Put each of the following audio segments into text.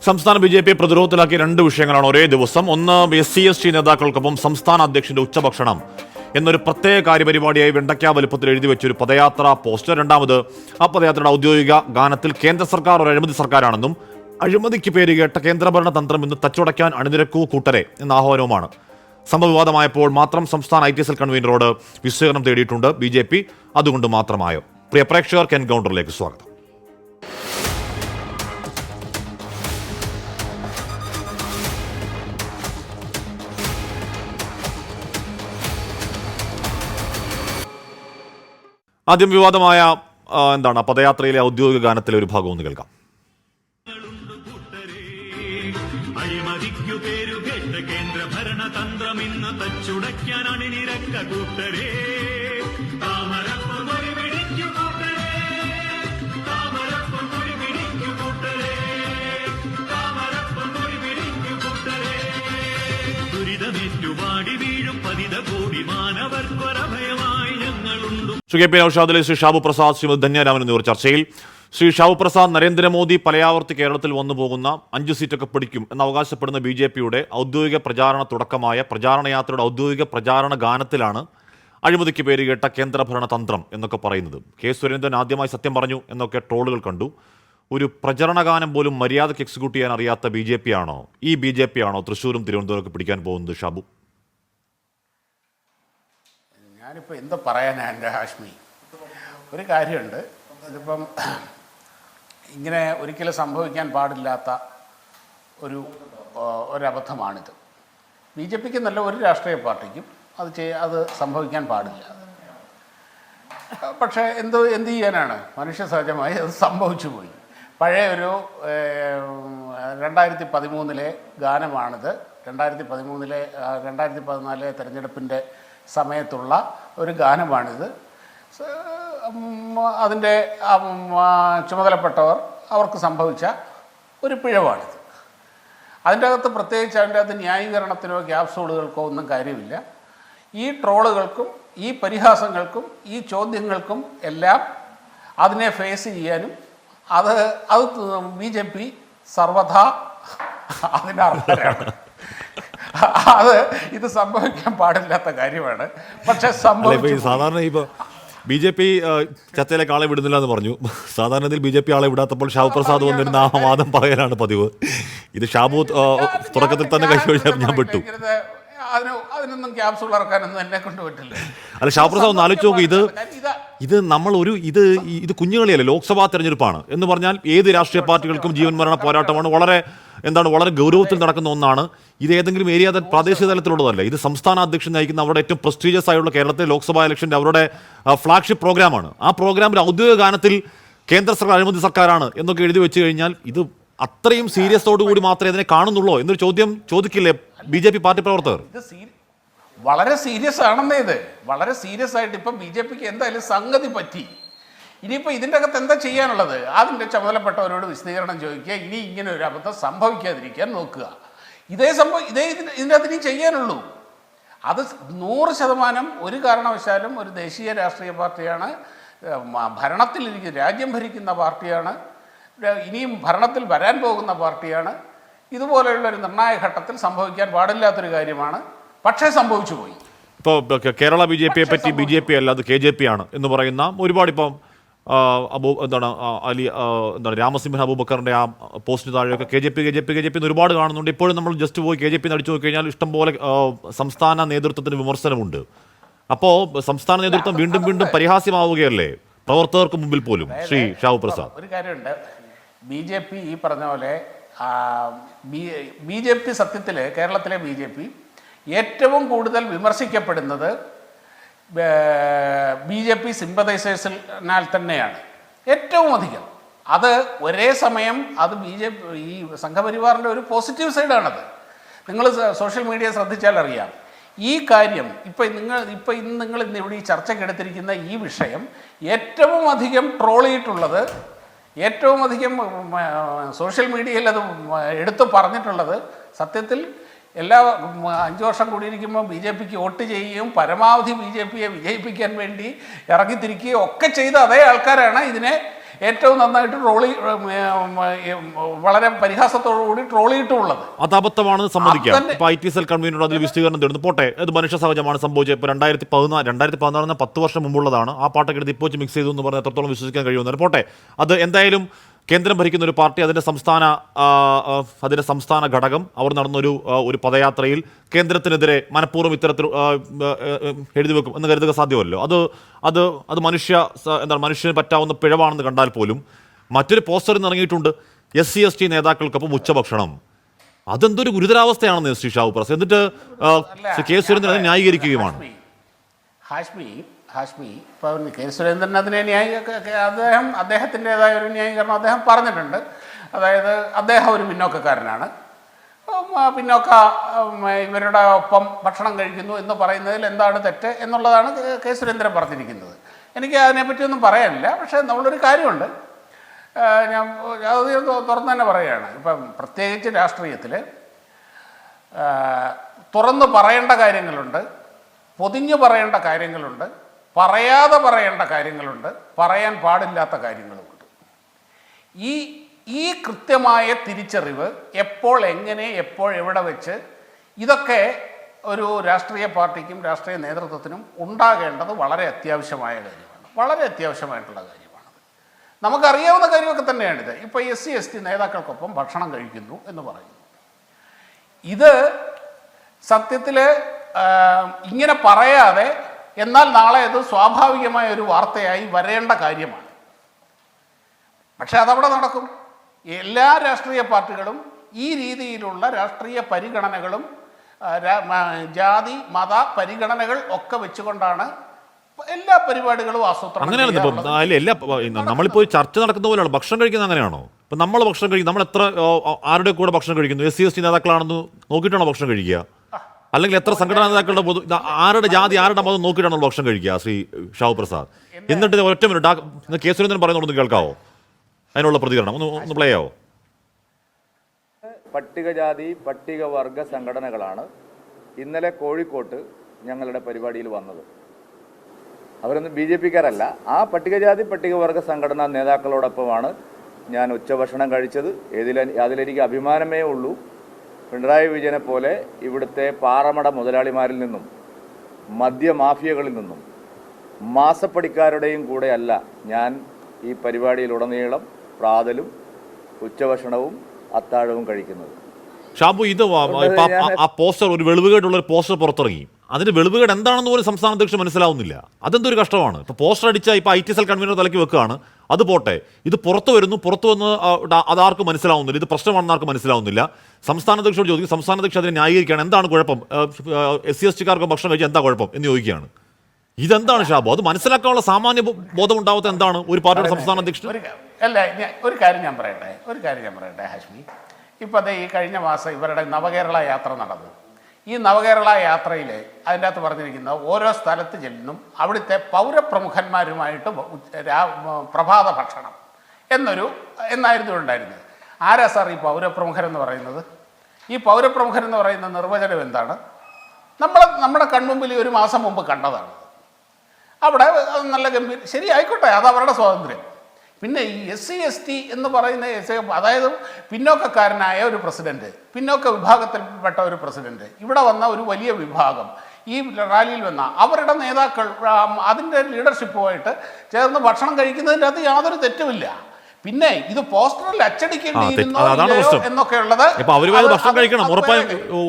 സംസ്ഥാന ബി.ജെ.പി പ്രതിരോധത്തിലാക്കിയ രണ്ട് വിഷയങ്ങളാണ് ഒരേ ദിവസം. ഒന്ന് SC/ST നേതാക്കൾക്കൊപ്പം സംസ്ഥാന അധ്യക്ഷന്റെ ഉച്ചഭക്ഷണം എന്നൊരു പ്രത്യേക കാര്യപരിപാടിയായി വെണ്ടയ്ക്ക വലുപ്പത്തിൽ എഴുതി വെച്ചൊരു പദയാത്രാ പോസ്റ്റർ. രണ്ടാമത് ആ പദയാത്രയുടെ ഔദ്യോഗിക ഗാനത്തിൽ കേന്ദ്ര സർക്കാർ ഒരു അഴിമതി സർക്കാരാണെന്നും അഴിമതിക്ക് പേരുകേട്ട കേന്ദ്രഭരണ തന്ത്രം ഇന്ന് തച്ചുടയ്ക്കാൻ അണിനിരക്കൂ കൂട്ടരെ എന്ന ആഹ്വാനവുമാണ്. സംഭവവിവാദമായപ്പോൾ മാത്രം സംസ്ഥാന IT സെൽ കൺവീനറോട് വിശദീകരണം തേടിയിട്ടുണ്ട് ബി.ജെ.പി. അതുകൊണ്ട് മാത്രമായോ? പ്രിയ പ്രേക്ഷകർക്ക് എൻകൗണ്ടറിലേക്ക് സ്വാഗതം. ആദ്യം വിവാദമായ പദയാത്രയിലെ ഔദ്യോഗിക ഗാനത്തിലെ ഒരു ഭാഗം ഒന്ന് കേൾക്കാം. ശ്രീ കെ.പി. നൌഷാദിലെ ശ്രീ ഷാബു പ്രസാദ്, ശ്രീമതി ധന്യരാമൻ എന്നിവർ ചർച്ചയിൽ. ശ്രീ ഷാബു പ്രസാദ്, നരേന്ദ്രമോദി പലയാവർത്തി കേരളത്തിൽ വന്നു പോകുന്ന 5 സീറ്റൊക്കെ പിടിക്കും എന്ന് അവകാശപ്പെടുന്ന ബി.ജെ.പിയുടെ ഔദ്യോഗിക പ്രചാരണ തുടക്കമായ പ്രചാരണ യാത്രയുടെ ഔദ്യോഗിക പ്രചാരണ ഗാനത്തിലാണ് അഴിമതിക്ക് പേരുകേട്ട കേന്ദ്രഭരണ തന്ത്രം എന്നൊക്കെ പറയുന്നത്. കെ സുരേന്ദ്രൻ ആദ്യമായി സത്യം പറഞ്ഞു എന്നൊക്കെ ട്രോളുകൾ കണ്ടു. ഒരു പ്രചരണ ഗാനം പോലും മര്യാദയ്ക്ക് എക്സിക്യൂട്ട് ചെയ്യാൻ അറിയാത്ത ബി.ജെ.പി. ആണോ തൃശ്ശൂരും തിരുവനന്തപുരമൊക്കെ പിടിക്കാൻ പോകുന്നത്? ഷാബു, ഞാനിപ്പോൾ എന്താ പറയാനാ എൻ്റെ ഹാഷ്മി, ഒരു കാര്യമുണ്ട്. ഇതിപ്പം ഇങ്ങനെ ഒരിക്കലും സംഭവിക്കാൻ പാടില്ലാത്ത ഒരബദ്ധമാണിത്. ബി.ജെ.പിക്ക് നല്ല ഒരു രാഷ്ട്രീയ പാർട്ടിക്കും അത് സംഭവിക്കാൻ പാടില്ല. പക്ഷേ എന്ത് ചെയ്യാനാണ്, മനുഷ്യ സഹജമായി അത് സംഭവിച്ചു പോയി. പഴയ ഒരു 2013 ഗാനമാണിത്. 2014 തെരഞ്ഞെടുപ്പിൻ്റെ സമയത്തുള്ള ഒരു ഗാനമാണിത്. അതിൻ്റെ ചുമതലപ്പെട്ടവർ അവർക്ക് സംഭവിച്ച ഒരു പിഴവാണിത്. അതിൻ്റെ അകത്ത് പ്രത്യേകിച്ച് അതിൻ്റെ അകത്ത് ന്യായീകരണത്തിനോ ക്യാപ്സൂളുകൾക്കോ ഒന്നും കാര്യമില്ല. ഈ ട്രോളുകൾക്കും ഈ പരിഹാസങ്ങൾക്കും ഈ ചോദ്യങ്ങൾക്കും എല്ലാം അതിനെ ഫേസ് ചെയ്യാനും അത് ബി.ജെ.പി. സർവഥാ അതിനർഹരാണ്. ഇത് സംഭവിക്കാൻ പാടില്ലാത്ത കാര്യമാണ്. പക്ഷെ സാധാരണ ഇപ്പോൾ ബി.ജെ.പി. ചർച്ചയിലേക്ക് ആളെ വിടുന്നില്ല എന്ന് പറഞ്ഞു. സാധാരണത്തിൽ ബി.ജെ.പി. ആളെ വിടാത്തപ്പോൾ ഷാബു പ്രസാദ് വന്നിരുന്ന ആ വാദം പറയലാണ് പതിവ്. ഇത് ഷാബു തുടക്കത്തിൽ തന്നെ കഴിച്ചു ഞാൻ വിട്ടു. അതിനൊന്നും ക്യാപ്സൂൾ ഇറക്കാനൊന്നും എന്നെ കൊണ്ട് പറ്റില്ല. അല്ല ഷാബു പ്രസാദ് ഒന്ന് ആലോചിച്ച് നോക്കൂ. ഇത് നമ്മൾ ഇത് കുഞ്ഞുകളിയല്ലേ, ലോക്സഭാ തെരഞ്ഞെടുപ്പാണ് എന്ന് പറഞ്ഞാൽ ഏത് രാഷ്ട്രീയ പാർട്ടികൾക്കും ജീവൻ മരണ പോരാട്ടമാണ്. വളരെ ഗൗരവത്തിൽ നടക്കുന്ന ഒന്നാണ്. ഇത് ഏതെങ്കിലും ഏരിയ പ്രാദേശിക തലത്തിലുള്ളതല്ല. ഇത് സംസ്ഥാന അധ്യക്ഷൻ നയിക്കുന്ന അവരുടെ ഏറ്റവും പ്രസ്റ്റീജിയസ് ആയുള്ള കേരളത്തിലെ ലോക്സഭാ ഇലക്ഷൻ്റെ അവരുടെ ഫ്ലാഗ്ഷിപ്പ് പ്രോഗ്രാമാണ്. ആ പ്രോഗ്രാമിൽ ഔദ്യോഗിക ഗാനത്തിൽ കേന്ദ്ര സർക്കാർ അഴിമതി സർക്കാരാണ് എന്നൊക്കെ എഴുതി വെച്ച് കഴിഞ്ഞാൽ ഇത് അത്രയും സീരിയസോടു കൂടി മാത്രമേ ഇതിനെ കാണുന്നുള്ളൂ എന്നൊരു ചോദ്യം ചോദിക്കില്ലേ ബി.ജെ.പി. പാർട്ടി പ്രവർത്തകർ? വളരെ സീരിയസ് ആണെന്നേ. ഇത് വളരെ സീരിയസ് ആയിട്ട് ഇപ്പം ബി.ജെ.പിക്ക് എന്തായാലും സംഗതി പറ്റി. ഇനിയിപ്പോൾ ഇതിൻ്റെ അകത്ത് എന്താ ചെയ്യാനുള്ളത്? അതിൻ്റെ ചുമതലപ്പെട്ടവരോട് വിശദീകരണം ചോദിക്കുക. ഇനി ഇങ്ങനെ ഒരു അബദ്ധം സംഭവിക്കാതിരിക്കാൻ നോക്കുക. ഇതിൻ്റെ അകത്ത് ഇനി ചെയ്യാനുള്ളൂ. അത് 100% ഒരു കാരണവശാലും ഒരു ദേശീയ രാഷ്ട്രീയ പാർട്ടിയാണ്, രാജ്യം ഭരിക്കുന്ന പാർട്ടിയാണ്, ഇനിയും ഭരണത്തിൽ വരാൻ പോകുന്ന പാർട്ടിയാണ്. ഇതുപോലെയുള്ളൊരു നിർണായക ഘട്ടത്തിൽ സംഭവിക്കാൻ പാടില്ലാത്തൊരു കാര്യമാണ്. പക്ഷേ സംഭവിച്ചു പോയി. ഇപ്പോൾ കേരള ബി.ജെ.പിയെ പറ്റി ബി.ജെ.പി. അല്ല അത് KJP ആണ് എന്ന് പറയുന്ന ഒരുപാട് ഇപ്പം രാമസിംഹൻ അബൂബക്കറിൻ്റെ ആ പോസ്റ്റിന് താഴെയൊക്കെ KJP എന്ന് ഒരുപാട് കാണുന്നുണ്ട്. ഇപ്പോഴും നമ്മൾ ജസ്റ്റ് പോയി KJP അടിച്ചു നോക്കി കഴിഞ്ഞാൽ ഇഷ്ടംപോലെ സംസ്ഥാന നേതൃത്വത്തിന് വിമർശനമുണ്ട്. അപ്പോൾ സംസ്ഥാന നേതൃത്വം വീണ്ടും പരിഹാസ്യമാവുകയല്ലേ പ്രവർത്തകർക്ക് മുമ്പിൽ പോലും? ശ്രീ ഷാബു പ്രസാദ്, ഒരു കാര്യമുണ്ട്. ബി.ജെ.പി. ഈ പറഞ്ഞ പോലെ ബി.ജെ.പി. സത്യത്തിൽ കേരളത്തിലെ ബി.ജെ.പി. ഏറ്റവും കൂടുതൽ വിമർശിക്കപ്പെടുന്നത് ബി.ജെ.പി. സിമ്പതൈസേഴ്സിനാൽ തന്നെയാണ് ഏറ്റവും അധികം. അത് ഒരേ സമയം അത് ഈ സംഘപരിവാറിൻ്റെ ഒരു പോസിറ്റീവ് സൈഡാണത്. നിങ്ങൾ സോഷ്യൽ മീഡിയ ശ്രദ്ധിച്ചാൽ അറിയാം. ഈ കാര്യം ഇന്ന് ഇവിടെ ഈ ചർച്ചയ്ക്കെടുത്തിരിക്കുന്ന ഈ വിഷയം ഏറ്റവും അധികം ട്രോൾ ചെയ്തിട്ടുള്ളത്, ഏറ്റവും അധികം സോഷ്യൽ മീഡിയയിൽ അത് എടുത്തു പറഞ്ഞിട്ടുള്ളത് സത്യത്തിൽ എല്ലാ 5 വർഷം കൂടിയിരിക്കുമ്പോൾ ബി.ജെ.പിക്ക് വോട്ട് ചെയ്യുകയും പരമാവധി ബി.ജെ.പിയെ വിജയിപ്പിക്കാൻ വേണ്ടി ഇറങ്ങിത്തിരിക്കുകയും ഒക്കെ ചെയ്ത അതേ ആൾക്കാരാണ് ഇതിനെ ഏറ്റവും നന്നായിട്ട് വളരെ പരിഹാസത്തോടുകൂടി ട്രോളിയിട്ടുള്ളത്. അത് അബദ്ധമാണെന്ന് സമ്മതിക്കാം. ഇപ്പൊ IT സെൽ കൺവീനർ അതിൽ വിശദീകരണം തരുന്നു. പോട്ടെ, അത് മനുഷ്യ സഹജമാണ് സംഭവിച്ചത്. ഇപ്പൊ 2014 10 വർഷം മുമ്പുള്ളതാണ്. ആ പാട്ടൊക്കെ എടുത്ത് ഇപ്പോൾ മിക്സ് ചെയ്തു എന്ന് പറഞ്ഞാൽ എത്രത്തോളം വിശ്വസിക്കാൻ കഴിയുമെന്നാലും പോട്ടെ. അത് എന്തായാലും കേന്ദ്രം ഭരിക്കുന്ന ഒരു പാർട്ടി അതിൻ്റെ സംസ്ഥാന ഘടകം അവർ നടന്നൊരു ഒരു പദയാത്രയിൽ കേന്ദ്രത്തിനെതിരെ മനഃപൂർവ്വം ഇത്തരത്തിൽ എഴുതി വെക്കും എന്ന് കരുതുക സാധ്യമല്ലോ. അത് മനുഷ്യന് പറ്റാവുന്ന പിഴവാണെന്ന് കണ്ടാൽ പോലും മറ്റൊരു പോസ്റ്ററിൽ ഇറങ്ങിയിട്ടുണ്ട് SC/ST നേതാക്കൾക്കൊപ്പം ഉച്ചഭക്ഷണം. അതെന്തൊരു ഗുരുതരാവസ്ഥയാണെന്ന് ശ്രീ ഷാഹു പ്രസാദ്. എന്നിട്ട് കെ സുരേന്ദ്രൻ അത് ന്യായീകരിക്കുകയുമാണ്. ഹാഷ്മി ഇപ്പോൾ കെ സുരേന്ദ്രൻ അതിനെ അദ്ദേഹത്തിൻ്റെതായ ഒരു ന്യായീകരണം അദ്ദേഹം പറഞ്ഞിട്ടുണ്ട്. അതായത് അദ്ദേഹം ഒരു പിന്നോക്കക്കാരനാണ്, ഇവരുടെ ഒപ്പം ഭക്ഷണം കഴിക്കുന്നു എന്ന് പറയുന്നതിൽ എന്താണ് തെറ്റ് എന്നുള്ളതാണ് കെ സുരേന്ദ്രൻ പറഞ്ഞിരിക്കുന്നത്. എനിക്ക് അതിനെപ്പറ്റിയൊന്നും പറയാനില്ല. പക്ഷേ നമ്മളൊരു കാര്യമുണ്ട്, ഞാൻ അത് തുറന്നു തന്നെ പറയുകയാണ്. ഇപ്പം പ്രത്യേകിച്ച് രാഷ്ട്രീയത്തിൽ തുറന്ന് പറയേണ്ട കാര്യങ്ങളുണ്ട്, പൊതിഞ്ഞു പറയേണ്ട കാര്യങ്ങളുണ്ട്, പറയാതെ പറയേണ്ട കാര്യങ്ങളുണ്ട്, പറയാൻ പാടില്ലാത്ത കാര്യങ്ങളുമുണ്ട്. ഈ കൃത്യമായ തിരിച്ചറിവ് എപ്പോൾ, എങ്ങനെ, എപ്പോൾ, എവിടെ വെച്ച്, ഇതൊക്കെ ഒരു രാഷ്ട്രീയ പാർട്ടിക്കും രാഷ്ട്രീയ നേതൃത്വത്തിനും ഉണ്ടാകേണ്ടത് വളരെ അത്യാവശ്യമായ കാര്യമാണ്. വളരെ അത്യാവശ്യമായിട്ടുള്ള കാര്യമാണ്. നമുക്കറിയാവുന്ന കാര്യമൊക്കെ തന്നെയാണിത്. ഇപ്പോൾ SC/ST നേതാക്കൾക്കൊപ്പം ഭക്ഷണം കഴിക്കുന്നു എന്ന് പറയുന്നു. ഇത് സത്യത്തിൽ ഇങ്ങനെ പറയാതെ എന്നാൽ നാളെ അത് സ്വാഭാവികമായ ഒരു വാർത്തയായി വരേണ്ട കാര്യമാണ്. പക്ഷെ അതവിടെ നടക്കും. എല്ലാ രാഷ്ട്രീയ പാർട്ടികളും ഈ രീതിയിലുള്ള രാഷ്ട്രീയ പരിഗണനകളും ജാതി മത പരിഗണനകൾ ഒക്കെ വെച്ചുകൊണ്ടാണ് എല്ലാ പരിപാടികളും ആസൂത്രണം. നമ്മളിപ്പോൾ ചർച്ച നടക്കുന്ന പോലെയാണ് ഭക്ഷണം കഴിക്കുന്നത്. അങ്ങനെയാണോ? ഇപ്പം നമ്മൾ ഭക്ഷണം കഴിക്കും, നമ്മൾ എത്ര ആരുടെ കൂടെ ഭക്ഷണം കഴിക്കുന്നു? SC/ST നേതാക്കളാണെന്ന് നോക്കിയിട്ടാണോ ഭക്ഷണം കഴിക്കുക? അല്ലെങ്കിൽ എത്ര സംഘടനാ നേതാക്കളുടെ ആരുടെ ജാതി ആരുടെ മതം നോക്കിയിട്ടാണോ ഭക്ഷണം കഴിക്കുക ശ്രീ ഷാഹു പ്രസാദ്? എന്നിട്ട് ഒറ്റ മിനിറ്റ് കെ സുരേന്ദ്രൻ പറയുന്നതൊന്ന് കേൾക്കാവോ? അതിനുള്ള പ്രതികരണം ഒന്ന് പ്ലേ ആവോ? പട്ടികജാതി പട്ടികവർഗ സംഘടനകളാണ് ഇന്നലെ കോഴിക്കോട്ട് ഞങ്ങളുടെ പരിപാടിയിൽ വന്നത്. അവരൊന്നും BJPക്കാരല്ല. ആ പട്ടികജാതി പട്ടികവർഗ സംഘടനാ നേതാക്കളോടൊപ്പമാണ് ഞാൻ ഉച്ചഭക്ഷണം കഴിച്ചത്. അതിലെനിക്ക് അഭിമാനമേ ഉള്ളൂ. പിണറായി വിജയനെ പോലെ ഇവിടുത്തെ പാറമട മുതലാളിമാരിൽ നിന്നും മദ്യമാഫിയകളിൽ നിന്നും മാസപ്പടിക്കാരുടെയും കൂടെ അല്ല ഞാൻ ഈ പരിപാടിയിലുടനീളം പ്രാതലും ഉച്ചഭക്ഷണവും അത്താഴവും കഴിക്കുന്നത്. ഷാബു, ഇത് ആ പോസ്റ്റർ, ഒരു വെളിവുകേടുള്ള ഒരു പോസ്റ്റർ പുറത്തിറങ്ങി. അതിന്റെ വെളിവുകേട് എന്താണെന്ന് പോലും സംസ്ഥാന അധ്യക്ഷൻ മനസ്സിലാവുന്നില്ല. അതെന്തൊരു കഷ്ടമാണ്. ഇപ്പോൾ പോസ്റ്റർ അടിച്ചാൽ ഇപ്പോൾ IT സെൽ കൺവീനർ തലയ്ക്ക് വെക്കുകയാണ്. അത് പോട്ടെ, ഇത് പുറത്തു വന്ന് അതാർക്കും മനസ്സിലാവുന്നില്ല. ഇത് പ്രശ്നമാണെന്ന് ആർക്കും മനസ്സിലാവുന്നില്ല. സംസ്ഥാന അധ്യക്ഷയോട് ചോദിക്കും, സംസ്ഥാന അധ്യക്ഷൻ അതിനെ ന്യായീകരിക്കുകയാണ്. എന്താണ് കുഴപ്പം? SC/STക്കാർക്ക് ഭക്ഷണം കഴിച്ചാൽ എന്താ കുഴപ്പം എന്ന് ചോദിക്കുകയാണ്. ഇതെന്താണ് ഷാബു? അത് മനസ്സിലാക്കാനുള്ള സാമാന്യ ബോധം ഉണ്ടാവാത്ത എന്താണ് ഒരു പാർട്ടിയുടെ സംസ്ഥാന അധ്യക്ഷൻ? ഒരു കാര്യം ഞാൻ പറയട്ടെ ഹാഷ്മി. ഇപ്പം അത് ഈ കഴിഞ്ഞ മാസം ഇവരുടെ നവകേരള യാത്ര നടന്നു. ഈ നവകേരള യാത്രയിൽ അതിൻ്റെ അകത്ത് പറഞ്ഞിരിക്കുന്ന ഓരോ സ്ഥലത്ത് ചെല്ലുന്നു അവിടുത്തെ പൗരപ്രമുഖന്മാരുമായിട്ട് പ്രഭാത ഭക്ഷണം എന്നായിരുന്നു ഉണ്ടായിരുന്നത്. ആരാ സാർ ഈ പൗരപ്രമുഖരെന്ന് പറയുന്നത്? ഈ പൗരപ്രമുഖരെന്ന് പറയുന്ന നിർവചനം എന്താണ്? നമ്മുടെ കൺമുമ്പിൽ ഒരു മാസം മുമ്പ് കണ്ടതാണ്. അവിടെ നല്ല ഗംഭീര, ശരി ആയിക്കോട്ടെ, അത് അവരുടെ സ്വാതന്ത്ര്യം. പിന്നെ ഈ SC/ST എന്ന് പറയുന്ന അതായത് പിന്നോക്കക്കാരനായ ഒരു പ്രസിഡന്റ്, പിന്നോക്ക വിഭാഗത്തിൽപ്പെട്ട ഒരു പ്രസിഡന്റ്, ഇവിടെ വന്ന ഒരു വലിയ വിഭാഗം ഈ റാലിയിൽ വന്ന അവരുടെ നേതാക്കൾ അതിൻ്റെ ലീഡർഷിപ്പുമായിട്ട് ചേർന്ന് ഭക്ഷണം കഴിക്കുന്നതിൻ്റെ അത് യാതൊരു തെറ്റുമില്ല. പിന്നെ ഇത് പോസ്റ്ററിൽ അച്ചടിക്കേണ്ടിയിരുന്നോ എന്നൊക്കെ ഉള്ളത് ഭക്ഷണം കഴിക്കണം,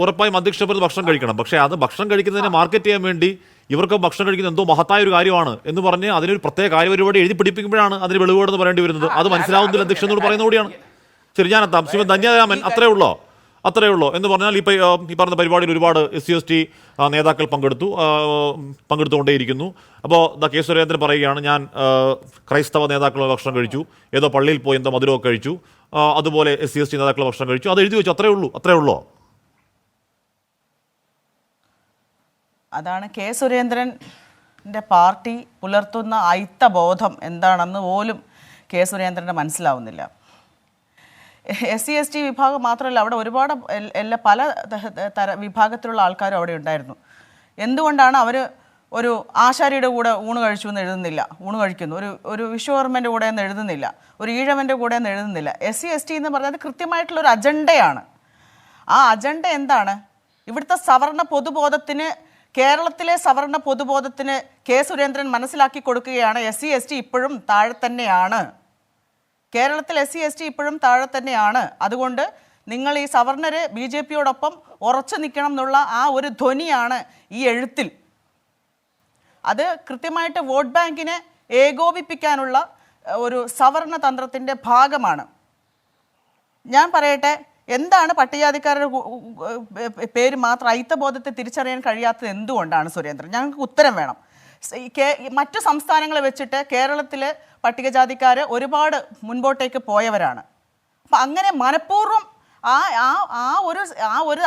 ഉറപ്പായും അധ്യക്ഷ ഭക്ഷണം കഴിക്കണം. പക്ഷേ അത് ഭക്ഷണം കഴിക്കുന്നതിനെ മാർക്കറ്റ് ചെയ്യാൻ വേണ്ടി ഇവർക്ക് ഭക്ഷണം കഴിക്കുന്നത് എന്തോ മഹത്തായ ഒരു കാര്യമാണ് എന്ന് പറഞ്ഞ് അതിനൊരു പ്രത്യേക കാര്യപരിപാടി എഴുതി പിടിപ്പിക്കുമ്പോഴാണ് അതിന് വെളിവുകേടെന്ന് പറയേണ്ടി വരുന്നത്. അത് മനസ്സിലാവുന്നില്ല അധ്യക്ഷനോട് പറയുന്ന കൂടിയാണ്. ശരി, ഞാനെത്താം. ശ്രീമൻ ധന്യരാമൻ, അത്രേ ഉള്ളോ എന്ന് പറഞ്ഞാൽ ഇപ്പോൾ ഈ പറഞ്ഞ പരിപാടിയിൽ ഒരുപാട് SC/ST നേതാക്കൾ പങ്കെടുത്തുകൊണ്ടേയിരിക്കുന്നു. അപ്പോൾ കെ സുരേന്ദ്രൻ പറയുകയാണ്, ഞാൻ ക്രൈസ്തവ നേതാക്കളുടെ ഭക്ഷണം കഴിച്ചു, ഏതോ പള്ളിയിൽ പോയി എന്തോ മധുരമൊക്കെ കഴിച്ചു, അതുപോലെ SC/ST നേതാക്കളുടെ ഭക്ഷണം കഴിച്ചു, അത് എഴുതി വെച്ചു, അത്രേ ഉള്ളോ? അതാണ് കെ സുരേന്ദ്രൻ്റെ പാർട്ടി പുലർത്തുന്ന അയിത്തബോധം എന്താണെന്ന് പോലും കെ സുരേന്ദ്രന് മനസ്സിലാവുന്നില്ല. SC/ST വിഭാഗം മാത്രമല്ല, അവിടെ ഒരുപാട് പല വിഭാഗത്തിലുള്ള ആൾക്കാരും അവിടെ ഉണ്ടായിരുന്നു. എന്തുകൊണ്ടാണ് അവർ ഒരു ആശാരിയുടെ കൂടെ ഊണ് കഴിച്ചു എന്ന് എഴുതുന്നില്ല, ഊണ് കഴിക്കുന്നു, ഒരു വിശ്വകർമ്മൻ്റെ കൂടെ എന്ന് എഴുതുന്നില്ല, ഒരു ഈഴവൻ്റെ കൂടെ എന്ന് എഴുതുന്നില്ല. SC/ST എന്ന് പറഞ്ഞാൽ കൃത്യമായിട്ടുള്ളൊരു അജണ്ടയാണ്. ആ അജണ്ട എന്താണ്? ഇവിടുത്തെ സവർണ പൊതുബോധത്തിന്, കേരളത്തിലെ സവർണ പൊതുബോധത്തിന് കെ സുരേന്ദ്രൻ മനസ്സിലാക്കി കൊടുക്കുകയാണ് SC/ST ഇപ്പോഴും താഴെ തന്നെയാണ്. കേരളത്തിൽ SC/ST ഇപ്പോഴും താഴെ തന്നെയാണ്. അതുകൊണ്ട് നിങ്ങൾ ഈ സവർണര് BJPയോടൊപ്പം ഉറച്ചു നിൽക്കണം എന്നുള്ള ആ ഒരു ധ്വനിയാണ് ഈ എഴുത്തിൽ. അത് കൃത്യമായിട്ട് വോട്ട് ബാങ്കിനെ ഏകോപിപ്പിക്കാനുള്ള ഒരു സവർണ തന്ത്രത്തിൻ്റെ ഭാഗമാണ്. ഞാൻ പറയട്ടെ, എന്താണ് പട്ടികജാതിക്കാരുടെ പേര് മാത്രം അയിത്തബോധത്തെ തിരിച്ചറിയാൻ കഴിയാത്തത് എന്തുകൊണ്ടാണ് സുരേന്ദ്രൻ? ഞങ്ങൾക്ക് ഉത്തരം വേണം. മറ്റു സംസ്ഥാനങ്ങളെ വെച്ചിട്ട് കേരളത്തിലെ പട്ടികജാതിക്കാർ ഒരുപാട് മുൻപോട്ടേക്ക് പോയവരാണ്. അപ്പം അങ്ങനെ മനഃപൂർവ്വം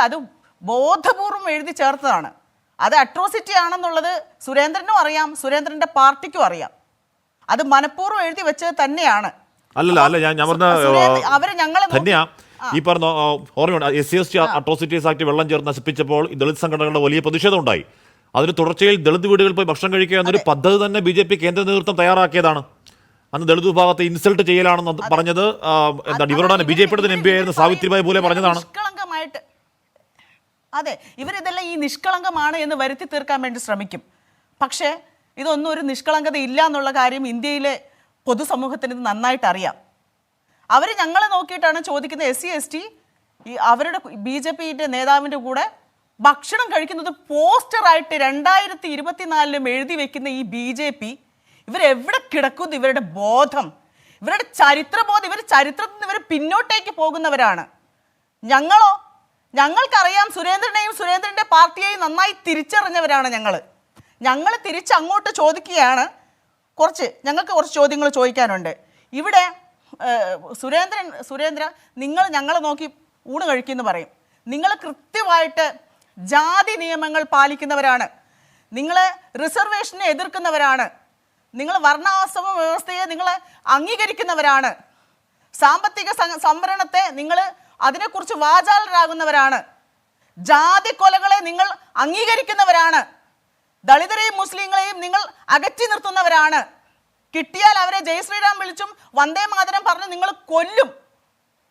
അത് ബോധപൂർവം എഴുതി ചേർത്തതാണ്. അത് അട്രോസിറ്റി ആണെന്നുള്ളത് സുരേന്ദ്രനും അറിയാം, സുരേന്ദ്രൻ്റെ പാർട്ടിക്കും അറിയാം. അത് മനഃപൂർവ്വം എഴുതി വെച്ചത് തന്നെയാണ്. അല്ല ഞാൻ പറഞ്ഞ അവര് ഞങ്ങളെ ഈ പറഞ്ഞ ഓർമ്മയുണ്ട്, SC/ST അട്രോസിറ്റീസ് ആക്ട് വെള്ളം ചേർന്ന് നശിപ്പിച്ചപ്പോൾ ദളിത് സംഘടനകളുടെ വലിയ പ്രതിഷേധം ഉണ്ടായി. അതിന് തുടർച്ചയിൽ ദളിത് വീടുകളിൽ പോയി ഭക്ഷണം കഴിക്കുക എന്നൊരു പദ്ധതി തന്നെ BJP കേന്ദ്ര നേതൃത്വം തയ്യാറാക്കിയതാണ്. അന്ന് ദളിത് വിഭാഗത്തെ ഇൻസൾട്ട് ചെയ്യലാണെന്ന് പറഞ്ഞത് എന്താണ് ഇവരോടാണ് BJPയുടെ MP ആയിരുന്ന സാവിത്രിബായി പോലെ പറഞ്ഞതാണ്. നിഷ്കളങ്കമായിട്ട് അതെ, ഇവരിതെല്ലാം ഈ നിഷ്കളങ്കമാണ് എന്ന് വരുത്തി തീർക്കാൻ വേണ്ടി ശ്രമിക്കും. പക്ഷേ ഇതൊന്നും ഒരു നിഷ്കളങ്കത ഇല്ല എന്നുള്ള കാര്യം ഇന്ത്യയിലെ പൊതുസമൂഹത്തിന് ഇത് നന്നായിട്ട് അറിയാം. അവർ ഞങ്ങളെ നോക്കിയിട്ടാണ് ചോദിക്കുന്നത്. SC/ST അവരുടെ BJPയുടെ നേതാവിൻ്റെ കൂടെ ഭക്ഷണം കഴിക്കുന്നത് പോസ്റ്ററായിട്ട് 2024 എഴുതി വെക്കുന്ന ഈ BJP ഇവരെവിടെ കിടക്കുന്നു? ഇവരുടെ ബോധം, ഇവരുടെ ചരിത്രബോധം, ഇവർ ചരിത്രത്തിൽ നിന്ന് ഇവർ പിന്നോട്ടേക്ക് പോകുന്നവരാണ്. ഞങ്ങൾക്കറിയാം, സുരേന്ദ്രനെയും സുരേന്ദ്രൻ്റെ പാർട്ടിയെയും നന്നായി തിരിച്ചറിഞ്ഞവരാണ് ഞങ്ങൾ തിരിച്ചങ്ങോട്ട് ചോദിക്കുകയാണ്. ഞങ്ങൾക്ക് കുറച്ച് ചോദ്യങ്ങൾ ചോദിക്കാനുണ്ട്. ഇവിടെ സുരേന്ദ്ര നിങ്ങൾ ഞങ്ങളെ നോക്കി ഊണ് കഴിക്കുമെന്ന് പറയും. നിങ്ങൾ കൃത്യമായിട്ട് ജാതി നിയമങ്ങൾ പാലിക്കുന്നവരാണ്, നിങ്ങൾ റിസർവേഷനെ എതിർക്കുന്നവരാണ്, നിങ്ങൾ വർണ്ണാശ്രമ വ്യവസ്ഥയെ നിങ്ങൾ അംഗീകരിക്കുന്നവരാണ്, സാമ്പത്തിക സംവരണത്തെ നിങ്ങൾ അതിനെക്കുറിച്ച് വാചാലരാകുന്നവരാണ്, ജാതി കൊലകളെ നിങ്ങൾ അംഗീകരിക്കുന്നവരാണ്, ദളിതരെയും മുസ്ലിങ്ങളെയും നിങ്ങൾ അകറ്റി നിർത്തുന്നവരാണ്. കിട്ടിയാൽ അവരെ ജയ് ശ്രീറാം വിളിച്ചും വന്ദേ മാതരം പറഞ്ഞ് നിങ്ങൾ കൊല്ലും.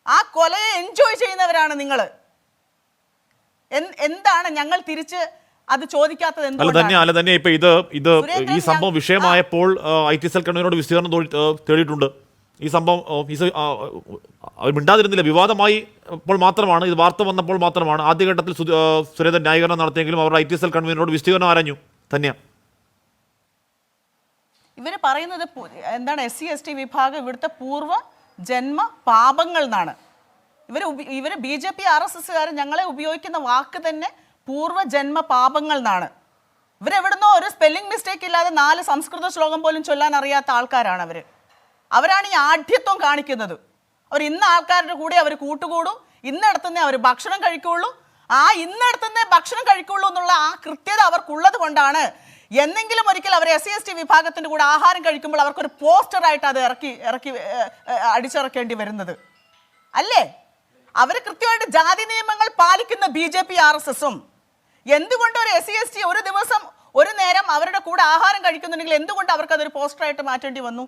ആ കൊലയെ എൻജോയ് ചെയ്യുന്നവരാണ് നിങ്ങൾ. എന്താണ് ഞങ്ങൾ തിരിച്ച് അത് ചോദിക്കാത്തത്? തന്നെ ഇപ്പൊ ഇത് ഈ സംഭവം വിഷയമായപ്പോൾ IT സെൽ കൺവീനറോട് വിശദീകരണം തേടിയിട്ടുണ്ട്. ഈ സംഭവം അവർ മിണ്ടാതിരുന്നില്ല. വിവാദമായി ഇപ്പോൾ മാത്രമാണ്, ഇത് വാർത്ത വന്നപ്പോൾ മാത്രമാണ്. ആദ്യഘട്ടത്തിൽ സുരേന്ദ്രൻ ന്യായീകരണം നടത്തിയെങ്കിലും അവർ IT സെൽ കൺവീനറോട് വിശദീകരണം ആരാഞ്ഞു തന്നെയാണ്. ഇവർ പറയുന്നത് എന്താണ്? SC/ST വിഭാഗം ഇവിടുത്തെ പൂർവ്വ ജന്മ പാപങ്ങൾ എന്നാണ്. ഇവർ BJP RSSകാർ ഞങ്ങളെ ഉപയോഗിക്കുന്ന വാക്ക് തന്നെ പൂർവ്വജന്മ പാപങ്ങൾ എന്നാണ്. ഇവരെവിടുന്നോ ഒരു സ്പെല്ലിംഗ് മിസ്റ്റേക്ക് ഇല്ലാതെ 4 സംസ്കൃത ശ്ലോകം പോലും ചൊല്ലാൻ അറിയാത്ത ആൾക്കാരാണ് അവരാണ് ഈ ആഢ്യത്വം കാണിക്കുന്നത്. അവർ ഇന്ന ആൾക്കാരുടെ കൂടെ അവർ കൂട്ടുകൂടും, ഇന്നിടത്തുനിന്നേ അവർ ഭക്ഷണം കഴിക്കുള്ളൂ, ഇന്നിടത്തുനിന്നേ ഭക്ഷണം കഴിക്കുള്ളൂ എന്നുള്ള ആ കൃത്യത അവർക്കുള്ളത് കൊണ്ടാണ് എന്നെങ്കിലും ഒരിക്കൽ അവർ SC/ST വിഭാഗത്തിൻ്റെ കൂടെ ആഹാരം കഴിക്കുമ്പോൾ അവർക്കൊരു പോസ്റ്ററായിട്ട് അത് അടിച്ചിറക്കേണ്ടി വരുന്നത് അല്ലേ? അവർ കൃത്യമായിട്ട് ജാതി നിയമങ്ങൾ പാലിക്കുന്ന BJP RSSും എന്തുകൊണ്ട് ഒരു SC/ST ഒരു ദിവസം ഒരു നേരം അവരുടെ കൂടെ ആഹാരം കഴിക്കുന്നുണ്ടെങ്കിൽ എന്തുകൊണ്ട് അവർക്കതൊരു പോസ്റ്ററായിട്ട് മാറ്റേണ്ടി വന്നു?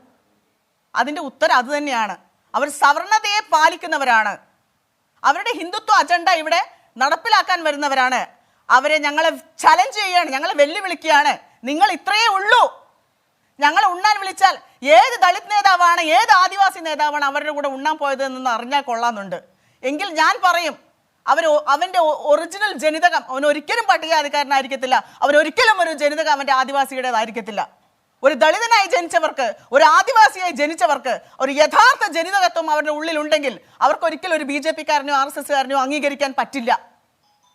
അതിൻ്റെ ഉത്തരം അത് തന്നെയാണ്. അവർ സവർണതയെ പാലിക്കുന്നവരാണ്. അവരുടെ ഹിന്ദുത്വ അജണ്ട ഇവിടെ നടപ്പിലാക്കാൻ വരുന്നവരാണ്. അവരെ ഞങ്ങളെ ചലഞ്ച് ചെയ്യുകയാണ്, ഞങ്ങളെ വെല്ലുവിളിക്കുകയാണ്. നിങ്ങൾ ഇത്രയേ ഉള്ളൂ, ഞങ്ങൾ ഉണ്ണാൻ വിളിച്ചാൽ ഏത് ദളിത് നേതാവാണ്, ഏത് ആദിവാസി നേതാവാണ് അവരുടെ കൂടെ ഉണ്ണാൻ പോയതെന്ന് അറിഞ്ഞാൽ കൊള്ളാമെന്നുണ്ട്. എങ്കിൽ ഞാൻ പറയും, അവൻ്റെ ഒറിജിനൽ ജനിതകം അവനൊരിക്കലും പട്ടികജാതിക്കാരനായിരിക്കത്തില്ല, അവനൊരിക്കലും ഒരു ജനിതകം അവൻ്റെ ആദിവാസിയുടേതായിരിക്കത്തില്ല. ഒരു ദളിതനായി ജനിച്ചവർക്ക്, ഒരു ആദിവാസിയായി ജനിച്ചവർക്ക് ഒരു യഥാർത്ഥ ജനിതകത്വം അവരുടെ ഉള്ളിലുണ്ടെങ്കിൽ അവർക്കൊരിക്കലും ഒരു BJPക്കാരനോ RSSകാരനോ അംഗീകരിക്കാൻ പറ്റില്ല.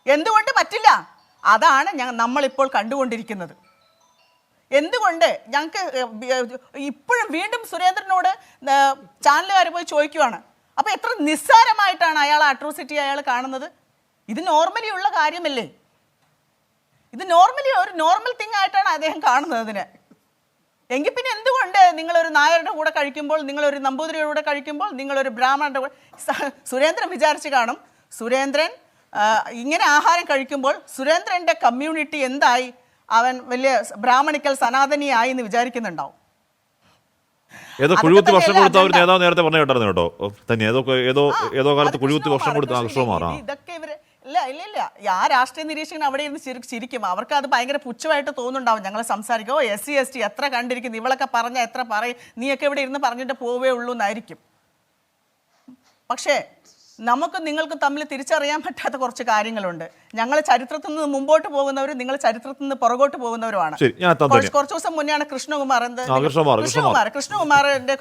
എന്തുകൊണ്ട് പറ്റില്ല? അതാണ് നമ്മളിപ്പോൾ കണ്ടുകൊണ്ടിരിക്കുന്നത്. എന്തുകൊണ്ട് ഞങ്ങൾക്ക് ഇപ്പോഴും വീണ്ടും സുരേന്ദ്രനോട് ചാനലുകാർ പോയി ചോദിക്കുവാണ്, അപ്പോൾ എത്ര നിസ്സാരമായിട്ടാണ് അയാൾ അട്രോസിറ്റി അയാൾ കാണുന്നത്? ഇത് നോർമലി ഉള്ള കാര്യമല്ലേ? ഇത് നോർമലി ഒരു നോർമൽ തിങ് ആയിട്ടാണ് അദ്ദേഹം കാണുന്നത് അതിനെ. എങ്കിൽ പിന്നെ എന്തുകൊണ്ട് നിങ്ങളൊരു നായരുടെ കൂടെ കഴിക്കുമ്പോൾ, നിങ്ങളൊരു നമ്പൂതിരിയുടെ കൂടെ കഴിക്കുമ്പോൾ, നിങ്ങളൊരു ബ്രാഹ്മണൻ്റെ കൂടെ സുരേന്ദ്രൻ വിചാരിച്ച് കാണും, സുരേന്ദ്രൻ ഇങ്ങനെ ആഹാരം കഴിക്കുമ്പോൾ സുരേന്ദ്രൻ്റെ കമ്മ്യൂണിറ്റി എന്തായി? അവൻ വലിയ ബ്രാഹ്മണിക്കൽ സനാതനിയായി എന്ന് വിചാരിക്കുന്നുണ്ടാവും. ഏതോ കുഴികുത്തി വർഷം കൊടുത്ത ഒരു നേതാവ് നേരത്തെ പറഞ്ഞു കേട്ടായിരുന്നു കേട്ടോ. തന്നെ ഏതോ കാലത്ത് കുഴികുത്തി വർഷം കൊടുത്ത കൃഷ്ണകുമാർ. ഇതൊക്കെ ഇവര് ഇല്ല ആ രാഷ്ട്രീയ നിരീക്ഷകൻ അവിടെ ഇരുന്ന് ചിരിക്കും. അവർക്ക് അത് ഭയങ്കര പുച്ഛമായിട്ട് തോന്നുന്നുണ്ടാവും. ഞങ്ങൾ സംസാരിക്കും, ഓ SC ST എത്ര കണ്ടിരിക്കുന്നു, ഇവളൊക്കെ പറഞ്ഞ എത്ര പറയും, നീയൊക്കെ ഇവിടെ ഇരുന്ന് പറഞ്ഞിട്ട് പോവേ ഉള്ളൂ എന്നായിരിക്കും. പക്ഷേ നമുക്ക് നിങ്ങൾക്ക് തമ്മിൽ തിരിച്ചറിയാൻ പറ്റാത്ത കുറച്ച് കാര്യങ്ങളുണ്ട്. ഞങ്ങൾ ചരിത്രത്തിൽ നിന്ന് മുമ്പോട്ട് പോകുന്നവരും നിങ്ങൾ ചരിത്രത്തിൽ നിന്ന് പുറകോട്ട് പോകുന്നവരുമാണ്. കുറച്ച് ദിവസം മുന്നെയാണ് കൃഷ്ണകുമാറിന്റെ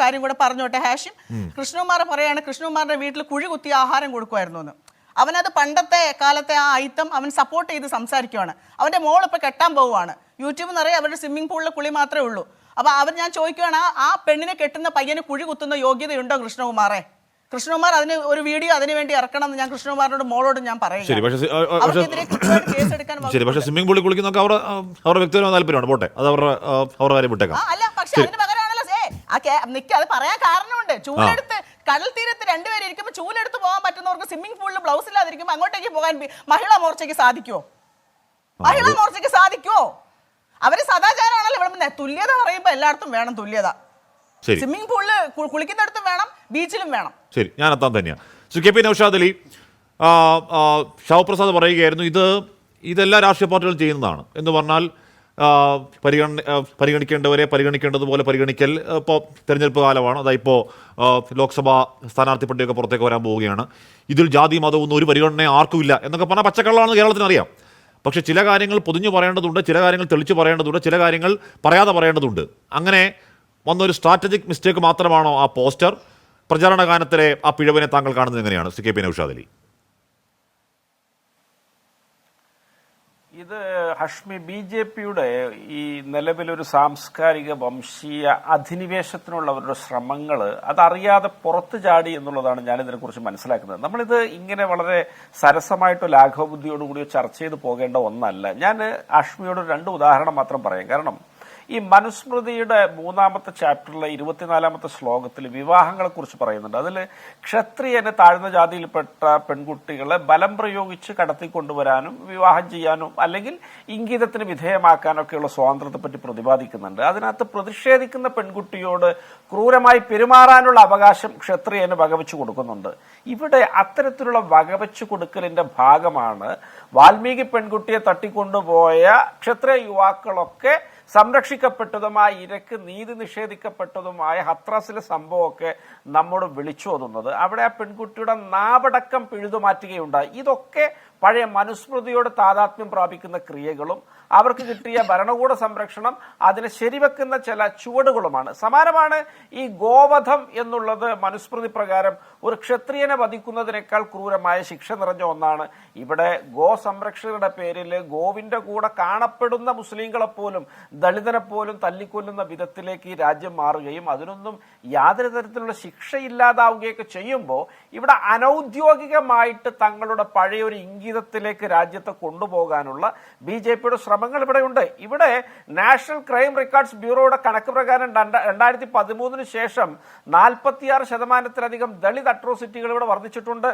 കാര്യം കൂടെ പറഞ്ഞോട്ടെ ഹാഷിം. കൃഷ്ണകുമാർ പറയാണ് കൃഷ്ണകുമാറിന്റെ വീട്ടിൽ കുഴി കുത്തി ആഹാരം കൊടുക്കുമായിരുന്നു എന്ന്. അവനത് പണ്ടത്തെ കാലത്തെ ആ ഐറ്റം അവൻ സപ്പോർട്ട് ചെയ്ത് സംസാരിക്കുകയാണ്. അവന്റെ മോൾ ഇപ്പൊ കെട്ടാൻ പോവുകയാണ്. യൂട്യൂബ് നിറയെ അവരുടെ സ്വിമ്മിംഗ് പൂളിലെ കുളി മാത്രമേ ഉള്ളൂ. അപ്പൊ ഞാൻ ചോദിക്കുകയാണ്, ആ പെണ്ണിനെ കെട്ടുന്ന പയ്യന് കുഴി കുത്തുന്ന യോഗ്യതയുണ്ടോ കൃഷ്ണകുമാറെ? കൃഷ്ണകുമാർ അതിന് ഒരു വീഡിയോ അതിനു വേണ്ടി ഇറക്കണം എന്ന് ഞാൻ കൃഷ്ണകുമാറിനോട് മോളോട് ഞാൻ പറയുക. പക്ഷേ സ്വിമ്മിംഗ് പൂളിൽ കുളിക്കുന്നൊക്കെ അവരുടെ വ്യക്തിപരമായ താല്പര്യമാണ്. പോട്ടെ, അത് അവരുടെ കാര്യം വിട്ടേക്കാം. അല്ല, പക്ഷെ അതിന് പകരമാണല്ലോ അത് പറയാൻ കാരണമുണ്ട്. ചൂലെടുത്ത് കടൽ തീരത്ത് രണ്ടുപേരും ഇരിക്കുമ്പോൾ ചൂലെടുത്ത് പോകാൻ പറ്റുന്നവർക്ക് സ്വിമ്മിംഗ് പൂളിൽ ബ്ലൗസ് ഇല്ലാതിരിക്കുമ്പോൾ അങ്ങോട്ടേക്ക് പോകാൻ മഹിളാ മോർച്ചയ്ക്ക് സാധിക്കുമോ? അവര് സദാചാരമാണല്ലോ ഇവിടെ. തുല്യത പറയുമ്പോൾ എല്ലായിടത്തും വേണം തുല്യത. സ്വിമ്മിംഗ് പൂളിൽ കുളിക്കുന്നിടത്തും വേണം, ബീച്ചിലും വേണം. ശരി, ഞാൻ എത്താൻ തന്നെയാണ്. KP നൗഷാദ് അലി, ഷാവപ്രസാദ് പറയുകയായിരുന്നു ഇതെല്ലാ രാഷ്ട്രീയ പാർട്ടികളും ചെയ്യുന്നതാണ് എന്ന് പറഞ്ഞാൽ പരിഗണിക്കേണ്ടവരെ പരിഗണിക്കേണ്ടതുപോലെ പരിഗണിക്കൽ. ഇപ്പോൾ തെരഞ്ഞെടുപ്പ് കാലമാണ്, അതായിപ്പോൾ ലോക്സഭാ സ്ഥാനാർത്ഥി പട്ടികയൊക്കെ പുറത്തേക്ക് വരാൻ പോവുകയാണ്. ഇതിൽ ജാതി മതമൊന്നും ഒരു പരിഗണന ആർക്കും ഇല്ല എന്നൊക്കെ പറഞ്ഞാൽ പച്ചക്കള്ളാണെന്ന് കേരളത്തിന് അറിയാം. പക്ഷേ ചില കാര്യങ്ങൾ പൊതിഞ്ഞു പറയേണ്ടതുണ്ട്, ചില കാര്യങ്ങൾ തെളിച്ചു പറയേണ്ടതുണ്ട്, ചില കാര്യങ്ങൾ പറയാതെ പറയേണ്ടതുണ്ട്. അങ്ങനെ വന്നൊരു സ്ട്രാറ്റജിക് മിസ്റ്റേക്ക് മാത്രമാണോ ആ പോസ്റ്റർ? പ്രചാരണ ഗാനത്തിലെ ആ പിഴവിനെ താങ്കൾ കാണുന്നത് എങ്ങനെയാണ് KP നൗഷാദ് അലി? ഇത് ഹഷ്മി BJPയുടെ ഈ നിലവിലൊരു സാംസ്കാരിക വംശീയ അധിനിവേശത്തിനുള്ള അവരുടെ ശ്രമങ്ങൾ അതറിയാതെ പുറത്തു ചാടി എന്നുള്ളതാണ് ഞാനിതിനെക്കുറിച്ച് മനസ്സിലാക്കുന്നത്. നമ്മളിത് ഇങ്ങനെ വളരെ സരസമായിട്ടോ ലാഘവബുദ്ധിയോടുകൂടിയോ ചർച്ച ചെയ്ത് പോകേണ്ട ഒന്നല്ല. ഞാൻ ഹഷ്മിയോട് 2 ഉദാഹരണം മാത്രം പറയാം. കാരണം ഈ മനുസ്മൃതിയുടെ 3-ാമത്തെ ചാപ്റ്ററിലെ 24-ാമത്തെ ശ്ലോകത്തിൽ വിവാഹങ്ങളെ കുറിച്ച് പറയുന്നുണ്ട്. അതിൽ ക്ഷത്രിയന് താഴ്ന്ന ജാതിയിൽപ്പെട്ട പെൺകുട്ടികളെ ബലം പ്രയോഗിച്ച് കടത്തിക്കൊണ്ടുവരാനും വിവാഹം ചെയ്യാനും അല്ലെങ്കിൽ ഇംഗിതത്തിന് വിധേയമാക്കാനൊക്കെയുള്ള സ്വാതന്ത്ര്യത്തെപ്പറ്റി പ്രതിപാദിക്കുന്നുണ്ട്. അതിനകത്ത് പ്രതിഷേധിക്കുന്ന പെൺകുട്ടിയോട് ക്രൂരമായി പെരുമാറാനുള്ള അവകാശം ക്ഷത്രിയന് വകവെച്ചു കൊടുക്കുന്നുണ്ട്. ഇവിടെ അത്തരത്തിലുള്ള വകവെച്ചു കൊടുക്കലിന്റെ ഭാഗമാണ് വാൽമീകി പെൺകുട്ടിയെ തട്ടിക്കൊണ്ടുപോയ ക്ഷത്രിയ യുവാക്കളൊക്കെ സംരക്ഷിക്കപ്പെട്ടതുമായ ഇരക്ക് നീതി നിഷേധിക്കപ്പെട്ടതുമായ ഹത്രാസിലെ സംഭവമൊക്കെ നമ്മോട് വിളിച്ചോതുന്നത്. അവിടെ ആ പെൺകുട്ടിയുടെ നാവടക്കം പിഴുതുമാറ്റുകയുണ്ടായി. ഇതൊക്കെ പഴയ മനുസ്മൃതിയോട് താതാത്മ്യം പ്രാപിക്കുന്ന ക്രിയകളും അവർക്ക് കിട്ടിയ ഭരണകൂട സംരക്ഷണം അതിനെ ശരിവെക്കുന്ന ചില ചുവടുകളുമാണ്. സമാനമാണ് ഈ ഗോവധം എന്നുള്ളത്. മനുസ്മൃതി പ്രകാരം ഒരു ക്ഷത്രിയനെ വധിക്കുന്നതിനേക്കാൾ ക്രൂരമായ ശിക്ഷ നിറഞ്ഞ ഒന്നാണ്. ഇവിടെ ഗോ സംരക്ഷകരുടെ പേരിൽ ഗോവിന്റെ കൂടെ കാണപ്പെടുന്ന മുസ്ലിങ്ങളെ പോലും ദളിതനെ പോലും തല്ലിക്കൊല്ലുന്ന വിധത്തിലേക്ക് ഈ രാജ്യം മാറുകയും അതിനൊന്നും യാതൊരു തരത്തിലുള്ള ശിക്ഷയില്ലാതാവുകയൊക്കെ ചെയ്യുമ്പോൾ ഇവിടെ അനൌദ്യോഗികമായിട്ട് തങ്ങളുടെ പഴയൊരു ഇംഗിതത്തിലേക്ക് രാജ്യത്തെ കൊണ്ടുപോകാനുള്ള BJPയുടെ ശ്രമങ്ങൾ ഇവിടെയുണ്ട്. ഇവിടെ നാഷണൽ ക്രൈം റെക്കോർഡ്സ് ബ്യൂറോയുടെ കണക്ക് പ്രകാരം 2013 ശേഷം 46% ദളിത് അട്രോസിറ്റികൾ ഇവിടെ വർദ്ധിച്ചിട്ടുണ്ട്.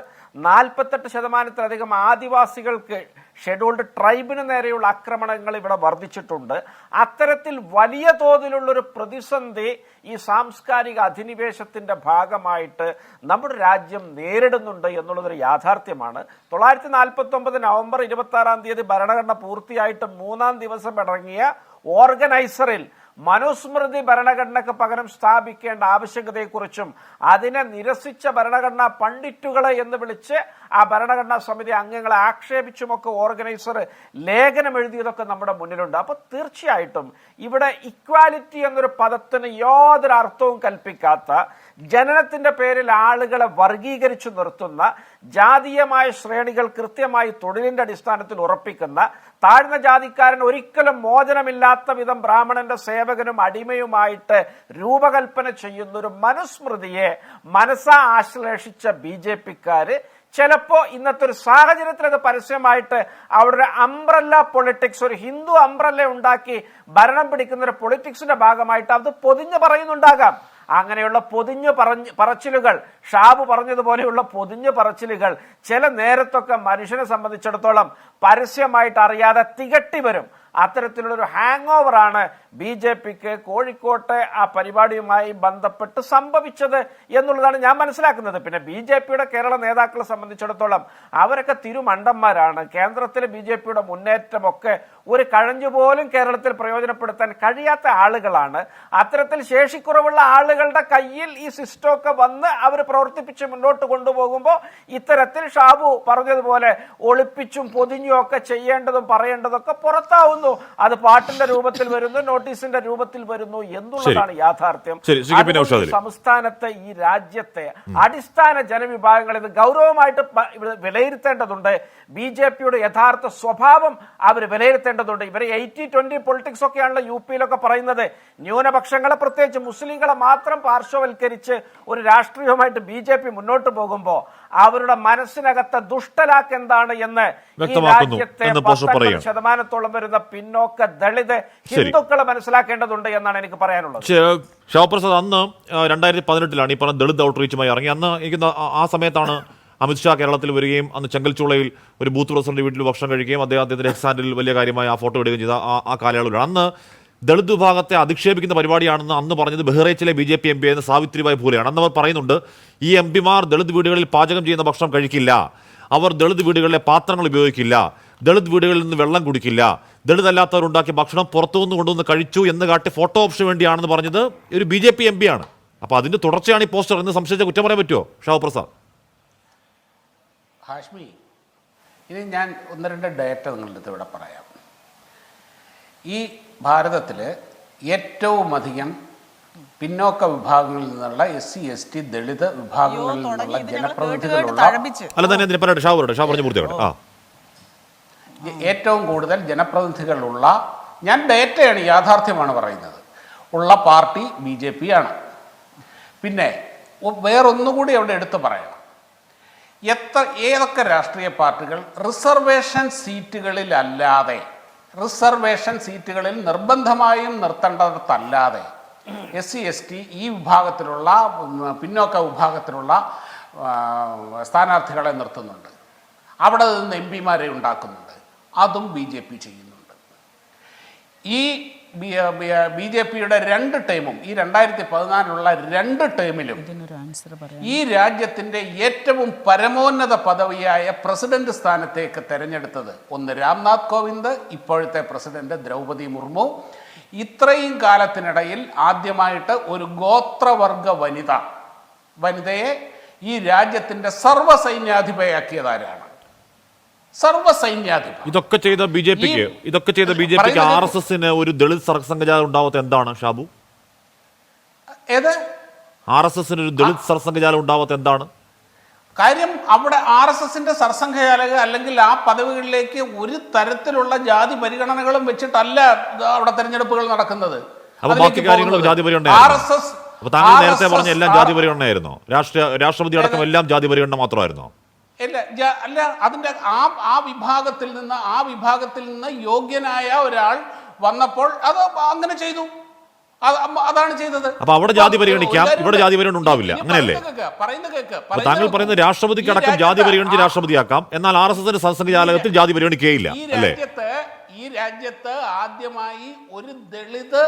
48% ആദിവാസികൾക്ക് ഷെഡ്യൂൾഡ് ട്രൈബിന് നേരെയുള്ള ആക്രമണങ്ങൾ ഇവിടെ വർദ്ധിച്ചിട്ടുണ്ട്. അത്തരത്തിൽ വലിയ തോതിലുള്ളൊരു പ്രതിസന്ധി ഈ സാംസ്കാരിക അധിനിവേശത്തിന്റെ ഭാഗമായിട്ട് നമ്മുടെ രാജ്യം നേരിടുന്നുണ്ട് എന്നുള്ളതൊരു യാഥാർത്ഥ്യമാണ്. 1949 നവംബർ 26 ഭരണഘടന പൂർത്തിയായിട്ട് 3-ാം ദിവസം ഇറങ്ങിയ ഓർഗനൈസറിൽ മനുസ്മൃതി ഭരണഘടനയ്ക്ക് പകരം സ്ഥാപിക്കേണ്ട ആവശ്യകതയെക്കുറിച്ചും അതിനെ നിരസിച്ച ഭരണഘടനാ പണ്ഡിറ്റുകളെ എന്ന് വിളിച്ച് ആ ഭരണഘടനാ സമിതി അംഗങ്ങളെ ആക്ഷേപിച്ചുമൊക്കെ ഓർഗനൈസർ ലേഖനം എഴുതിയതൊക്കെ നമ്മുടെ മുന്നിലുണ്ട്. അപ്പൊ തീർച്ചയായിട്ടും ഇവിടെ ഇക്വാലിറ്റി എന്നൊരു പദത്തിന് യാതൊരു അർത്ഥവും കൽപ്പിക്കാത്ത, ജനനത്തിന്റെ പേരിൽ ആളുകളെ വർഗീകരിച്ചു നിർത്തുന്ന, ജാതീയമായ ശ്രേണികൾ കൃത്യമായി തൊഴിലിന്റെ അടിസ്ഥാനത്തിൽ ഉറപ്പിക്കുന്ന, താഴ്ന്ന ജാതിക്കാരൻ ഒരിക്കലും മോചനമില്ലാത്ത വിധം ബ്രാഹ്മണന്റെ സേവകനും അടിമയുമായിട്ട് രൂപകൽപ്പന ചെയ്യുന്ന ഒരു മനുസ്മൃതിയെ മനസ്സാ ആശ്ലേഷിച്ച BJPക്കാര് ചിലപ്പോ ഇന്നത്തെ ഒരു സാഹചര്യത്തിൽ അത് പരസ്യമായിട്ട് അവരുടെ അംബ്രല്ല പൊളിറ്റിക്സ്, ഒരു ഹിന്ദു അംബ്രല്ല ഉണ്ടാക്കി ഭരണം പിടിക്കുന്ന ഒരു പൊളിറ്റിക്സിന്റെ ഭാഗമായിട്ട് അത് പൊതിഞ്ഞു പറയുന്നുണ്ടാകാം. അങ്ങനെയുള്ള പൊതിഞ്ഞു പറച്ചിലുകൾ, ഷാബു പറഞ്ഞതുപോലെയുള്ള പൊതിഞ്ഞു പറച്ചിലുകൾ ചില നേരത്തൊക്കെ മനുഷ്യനെ സംബന്ധിച്ചിടത്തോളം പരസ്യമായിട്ട് അറിയാതെ തികട്ടി വരും. അത്തരത്തിലുള്ളൊരു ഹാങ് ഓവറാണ് BJPക്ക് കോഴിക്കോട്ടെ ആ പരിപാടിയുമായി ബന്ധപ്പെട്ട് സംഭവിച്ചത് എന്നുള്ളതാണ് ഞാൻ മനസ്സിലാക്കുന്നത്. പിന്നെ BJPയുടെ കേരള നേതാക്കളെ സംബന്ധിച്ചിടത്തോളം അവരൊക്കെ തിരുമണ്ടന്മാരാണ്. കേന്ദ്രത്തിലെ BJPയുടെ മുന്നേറ്റമൊക്കെ ഒരു കഴഞ്ചു പോലും കേരളത്തിൽ പ്രയോജനപ്പെടുത്താൻ കഴിയാത്ത ആളുകളാണ്. അത്തരത്തിൽ ശേഷിക്കുറവുള്ള ആളുകളുടെ കയ്യിൽ ഈ സിസ്റ്റമൊക്കെ വന്ന് അവർ പ്രവർത്തിപ്പിച്ച് മുന്നോട്ട് കൊണ്ടുപോകുമ്പോൾ ഇത്തരത്തിൽ ഷാബു പറഞ്ഞതുപോലെ ഒളിപ്പിച്ചും പൊതിഞ്ഞും ഒക്കെ ചെയ്യേണ്ടതും പറയേണ്ടതൊക്കെ പുറത്താവുന്നു. അത് പാട്ടിന്റെ രൂപത്തിൽ വരുന്നു, നോട്ടീസിന്റെ രൂപത്തിൽ വരുന്നു എന്നുള്ളതാണ് യാഥാർത്ഥ്യം. സംസ്ഥാനത്തെ ഈ രാജ്യത്തെ അടിസ്ഥാന ജനവിഭാഗങ്ങൾ ഇത് ഗൗരവമായിട്ട് വിലയിരുത്തേണ്ടതുണ്ട്. BJPയുടെ യഥാർത്ഥ സ്വഭാവം അവർ വിലയിരുത്തേണ്ടതുണ്ട്. ഇവരെ 80-20 പൊളിറ്റിക്സ് ഒക്കെയാണല്ലോ UPയിലൊക്കെ പറയുന്നത്. ന്യൂനപക്ഷങ്ങളെ പ്രത്യേകിച്ച് മുസ്ലിങ്ങളെ മാത്രം പാർശ്വവൽക്കരിച്ച് ഒരു രാഷ്ട്രീയവുമായിട്ട് BJP മുന്നോട്ട് പോകുമ്പോൾ അവരുടെ മനസ്സിനകത്തെ ദുഷ്ടലാക്ക് എന്താണ് എന്ന് ഈ രാജ്യത്തെ 50% വരുന്ന പിന്നോക്ക ദളിത് ഹിന്ദുക്കളെ മനസ്സിലാക്കേണ്ടതുണ്ട് എന്നാണ് എനിക്ക് പറയാനുള്ളത്. ശിവപ്രസാദ്, അന്ന് 2018 ഈ പറഞ്ഞ ദളിത് ഔട്ട്റീച്ചുമായി ഇറങ്ങി. അന്ന് എനിക്ക് ആ സമയത്താണ് അമിത്ഷാ കേരളത്തിൽ വരികയും അന്ന് ചെങ്കൽച്ചൂളയിൽ ഒരു ബൂത്ത് പ്രസിഡന്റ് വീട്ടിൽ ഭക്ഷണം കഴിക്കുകയും അദ്ദേഹത്തിന്റെ എക്സാൻഡിൽ വലിയ കാര്യമായി ആ ഫോട്ടോ ഇടുകയും ചെയ്ത ആ കാലയളവിലാണ്. അന്ന് ദളിത് വിഭാഗത്തെ അധിക്ഷേപിക്കുന്ന പരിപാടിയാണെന്ന് അന്ന് പറഞ്ഞത് ബഹ്റൈച്ചിലെ BJP MP എന്ന സാവിത്രിബായി ഭൂലെയാണ്. അന്ന് അവർ പറയുന്നുണ്ട്, ഈ MPമാർ ദളിത് വീടുകളിൽ പാചകം ചെയ്യുന്ന ഭക്ഷണം കഴിക്കില്ല, അവർ ദളിത് വീടുകളിലെ പാത്രങ്ങൾ ഉപയോഗിക്കില്ല, ദളിത് വീടുകളിൽ നിന്ന് വെള്ളം കുടിക്കില്ല, ദളിത് അല്ലാത്തവർ ഉണ്ടാക്കിയ ഭക്ഷണം പുറത്തുനിന്ന് കൊണ്ടുവന്ന് കഴിച്ചു എന്ന് കാട്ടി ഫോട്ടോ ഓപ്ഷന് വേണ്ടിയാണെന്ന് പറഞ്ഞത് ഒരു BJP MP ആണ്. അപ്പോൾ അതിന്റെ തുടർച്ചയാണ് ഈ പോസ്റ്റർ എന്ന് സംശയിച്ച കുറ്റം പറയാൻ പറ്റുമോ ഷാവപ്രസാദ്? ഹാഷ്മി, ഇനി ഞാൻ 1-2 ഡേറ്റ നിങ്ങളുടെ അടുത്ത് ഇവിടെ പറയാം. ഈ ഭാരതത്തിൽ ഏറ്റവും അധികം പിന്നോക്ക വിഭാഗങ്ങളിൽ നിന്നുള്ള SC ST ദളിത് വിഭാഗങ്ങളിൽ നിന്നുള്ള ജനപ്രതിനിധികളുള്ള ഏറ്റവും കൂടുതൽ ജനപ്രതിനിധികളുള്ള, ഞാൻ ഡേറ്റയാണ് യാഥാർത്ഥ്യമാണ് പറയുന്നത്, ഉള്ള പാർട്ടി BJP ആണ്. പിന്നെ വേറൊന്നുകൂടി അവിടെ എടുത്തു പറയണം. ഏതൊക്കെ രാഷ്ട്രീയ പാർട്ടികൾ റിസർവേഷൻ സീറ്റുകളിലല്ലാതെ, റിസർവേഷൻ സീറ്റുകളിൽ നിർബന്ധമായും നിർത്തേണ്ടതല്ലാതെ SC ST ഈ വിഭാഗത്തിലുള്ള പിന്നോക്ക വിഭാഗത്തിലുള്ള സ്ഥാനാർത്ഥികളെ നിർത്തുന്നുണ്ട്, അവിടെ നിന്ന് MPമാരെ ഉണ്ടാക്കുന്നുണ്ട്. അതും BJP ചെയ്യുന്നുണ്ട്. ഈ BJPയുടെ 2 ടേമും, ഈ 2014 2 ടേമിലും ഈ രാജ്യത്തിന്റെ ഏറ്റവും പരമോന്നത പദവിയായ പ്രസിഡന്റ് സ്ഥാനത്തേക്ക് തെരഞ്ഞെടുത്തത് ഒന്ന് രാംനാഥ് കോവിന്ദ്, ഇപ്പോഴത്തെ പ്രസിഡന്റ് ദ്രൗപദി മുർമു. ഇത്രയും കാലത്തിനിടയിൽ ആദ്യമായിട്ട് ഒരു ഗോത്രവർഗ വനിതയെ ഈ രാജ്യത്തിന്റെ സർവ്വസൈന്യാധിപയാക്കിയതാരാണ്? സർവ്വസൈന്യാധിപ. ഇതൊക്കെ ചെയ്ത BJPക്ക് RSSന് ഒരു ദളിത് സർസംഘചാലം ഉണ്ടാവാത്ത എന്താണ് ഷാബു? ഏത് RSSന് ഒരു ദളിത് സർസംഘചാലം ഉണ്ടാവാത്ത എന്താണ് കാര്യം? അവിടെ RSSന്റെ സർസംഘചാലക അല്ലെങ്കിൽ ആ പദവികളിലേക്ക് ഒരു തരത്തിലുള്ള ജാതി പരിഗണനകളും വെച്ചിട്ടല്ല അവിടെ തെരഞ്ഞെടുപ്പുകൾ നടക്കുന്നത്. ബാക്കി കാര്യങ്ങളും ജാതി പരിഗണന. താങ്കൾ നേരത്തെ പറഞ്ഞ എല്ലാം ജാതി പരിഗണനയായിരുന്നോ? രാഷ്ട്രപതി അടക്കം എല്ലാം ജാതി പരിഗണന മാത്രമായിരുന്നോ? അല്ല, അതിന്റെ ആ വിഭാഗത്തിൽ നിന്ന് യോഗ്യനായ ഒരാൾ വന്നപ്പോൾ അത് അങ്ങനെ ചെയ്തു. അതാണ് ചെയ്തത്. അപ്പൊ അവിടെ ജാതി പരിഗണിക്കാം, ഇവിടെ ജാതി പരിഗണന ഉണ്ടാവില്ല, അങ്ങനെയല്ലേ? താങ്കൾ പറയുന്നത് രാഷ്ട്രപതിക്ക് അടക്കം ജാതി പരിഗണിച്ച് രാഷ്ട്രപതിയാക്കാം, എന്നാൽ RSSന്റെ സർസംഘചാലകത്തിൽ ജാതി പരിഗണിക്കുകയില്ല, അല്ലേ? ഈ രാജ്യത്ത് ആദ്യമായി ഒരു ദളിത്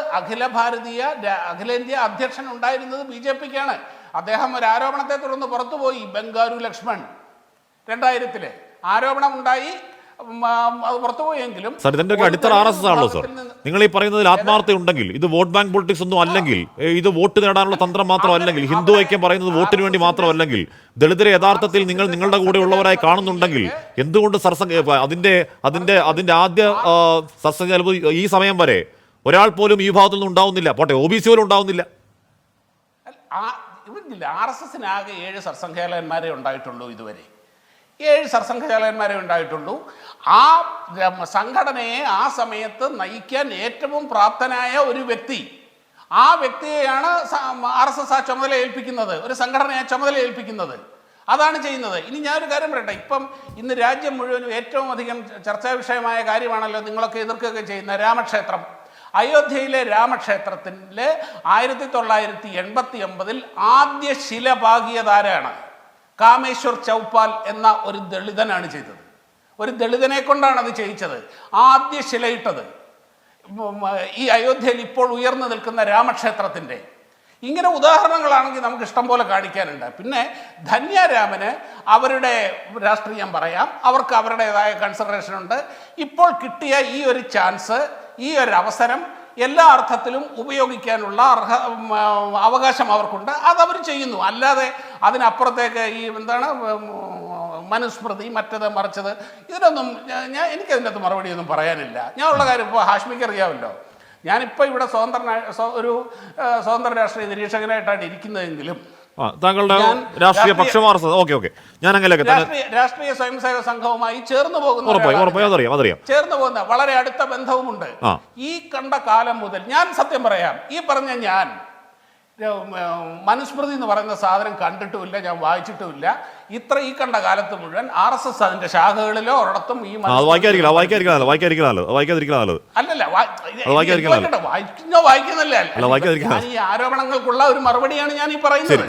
അഖിലേന്ത്യാ അധ്യക്ഷൻ ഉണ്ടായിരുന്നത് BJPക്കാണ്. അദ്ദേഹം ഒരു ആരോപണത്തെ തുടർന്ന് പുറത്തുപോയി. ബംഗാരു ലക്ഷ്മൺ 2000 ആരോപണം ഉണ്ടായി, അത് പുറത്തുപോയെങ്കിലും ഇതിന്റെ അടിത്തറ RSS ആണല്ലോ സർ. നിങ്ങൾ ഈ പറയുന്നതിൽ ആത്മാർത്ഥത ഉണ്ടെങ്കിൽ, ഇത് വോട്ട് ബാങ്ക് പൊളിറ്റിക്സ് ഒന്നും അല്ലെങ്കിൽ, ഇത് വോട്ട് നേടാനുള്ള തന്ത്രം മാത്രമല്ലെങ്കിൽ, ഹിന്ദു ഐക്യം പറയുന്നത് വോട്ടിന് വേണ്ടി മാത്രമല്ലെങ്കിൽ, ദളിതരെ യഥാർത്ഥത്തിൽ നിങ്ങളുടെ കൂടെ ഉള്ളവരായി കാണുന്നുണ്ടെങ്കിൽ എന്തുകൊണ്ട് അതിന്റെ ആദ്യ സർസംഘചാലകം ഈ സമയം വരെ ഒരാൾ പോലും ഈ ഭാഗത്തു നിന്ന് ഉണ്ടാവുന്നില്ല? പോട്ടെ, OBC പോലും ഉണ്ടാവുന്നില്ല. RSSന് ആകെ 7 സർസംഘചാലകന്മാരെ ഉണ്ടായിട്ടുള്ളൂ ഇതുവരെ. 7 സർസംഘചാലകന്മാരെ ഉണ്ടായിട്ടുള്ളൂ. ആ സംഘടനയെ ആ സമയത്ത് നയിക്കാൻ ഏറ്റവും പ്രാപ്തനായ ഒരു വ്യക്തി, ആ വ്യക്തിയെയാണ് RSS ആ ചുമതല ഏൽപ്പിക്കുന്നത്, ഒരു സംഘടനയെ ചുമതല ഏൽപ്പിക്കുന്നത്. അതാണ് ചെയ്യുന്നത്. ഇനി ഞാനൊരു കാര്യം പറയട്ടെ. ഇപ്പം ഇന്ന് രാജ്യം മുഴുവനും ഏറ്റവും അധികം ചർച്ചാ വിഷയമായ കാര്യമാണല്ലോ നിങ്ങളൊക്കെ എതിർക്കുകയൊക്കെ ചെയ്യുന്ന രാമക്ഷേത്രം. അയോധ്യയിലെ രാമക്ഷേത്രത്തിലെ 1989 ആദ്യ ശില പാകിയതാരാണ്? കാമേശ്വർ ചൗപ്പാൽ എന്ന ഒരു ദളിതനാണ് ചെയ്തത്. ഒരു ദളിതനെ കൊണ്ടാണ് അത് ചെയ്യിച്ചത്. ആദ്യ ശിലയിട്ടത് ഈ അയോധ്യയിൽ ഇപ്പോൾ ഉയർന്നു നിൽക്കുന്ന രാമക്ഷേത്രത്തിൻ്റെ ഇങ്ങനെ ഉദാഹരണങ്ങളാണെങ്കിൽ നമുക്ക് ഇഷ്ടം പോലെ കാണിക്കാനുണ്ട്. പിന്നെ ധന്യാരാമന് അവരുടെ രാഷ്ട്രീയം പറയാം, അവർക്ക് അവരുടേതായ കൺസിഡറേഷൻ ഉണ്ട്. ഇപ്പോൾ കിട്ടിയ ഈ ഒരു ചാൻസ്, ഈ ഒരു അവസരം എല്ലാ അർത്ഥത്തിലും ഉപയോഗിക്കാനുള്ള അവകാശം അവർക്കുണ്ട്. അതവർ ചെയ്യുന്നു. അല്ലാതെ അതിനപ്പുറത്തേക്ക് ഈ എന്താണ് മനുസ്മൃതി മറ്റത് മറിച്ചത് ഇതിനൊന്നും എനിക്കതിനകത്ത് മറുപടിയൊന്നും പറയാനില്ല. ഞാൻ ഉള്ള കാര്യം ഇപ്പോൾ ഹാഷ്മിക്ക് അറിയാമല്ലോ, ഞാനിപ്പോൾ ഇവിടെ സ്വതന്ത്ര രാഷ്ട്രീയ നിരീക്ഷകനായിട്ടാണ് ഇരിക്കുന്നതെങ്കിലും താങ്കളുടെ രാഷ്ട്രീയ പക്ഷമാർന്നത് ഞാൻ അങ്ങനെ രാഷ്ട്രീയ സ്വയംസേവക സംഘവുമായി ചേർന്ന് പോകുന്ന വളരെ അടുത്ത ബന്ധവുമുണ്ട്. ഈ കണ്ട കാലം മുതൽ ഞാൻ സത്യം പറയാം, ഈ പറഞ്ഞ ഞാൻ മനുസ്മൃതി എന്ന് പറയുന്ന സാധനം കണ്ടിട്ടുമില്ല, ഞാൻ വായിച്ചിട്ടുമില്ല. ഈ കണ്ട കാലത്ത് മുഴുവൻ RSS അതിന്റെ ശാഖകളിലോ ഒരിടത്തും ഈ ഈ ആരോപണങ്ങൾക്കുള്ള ഒരു മറുപടിയാണ് ഞാൻ ഈ പറയുന്നത്.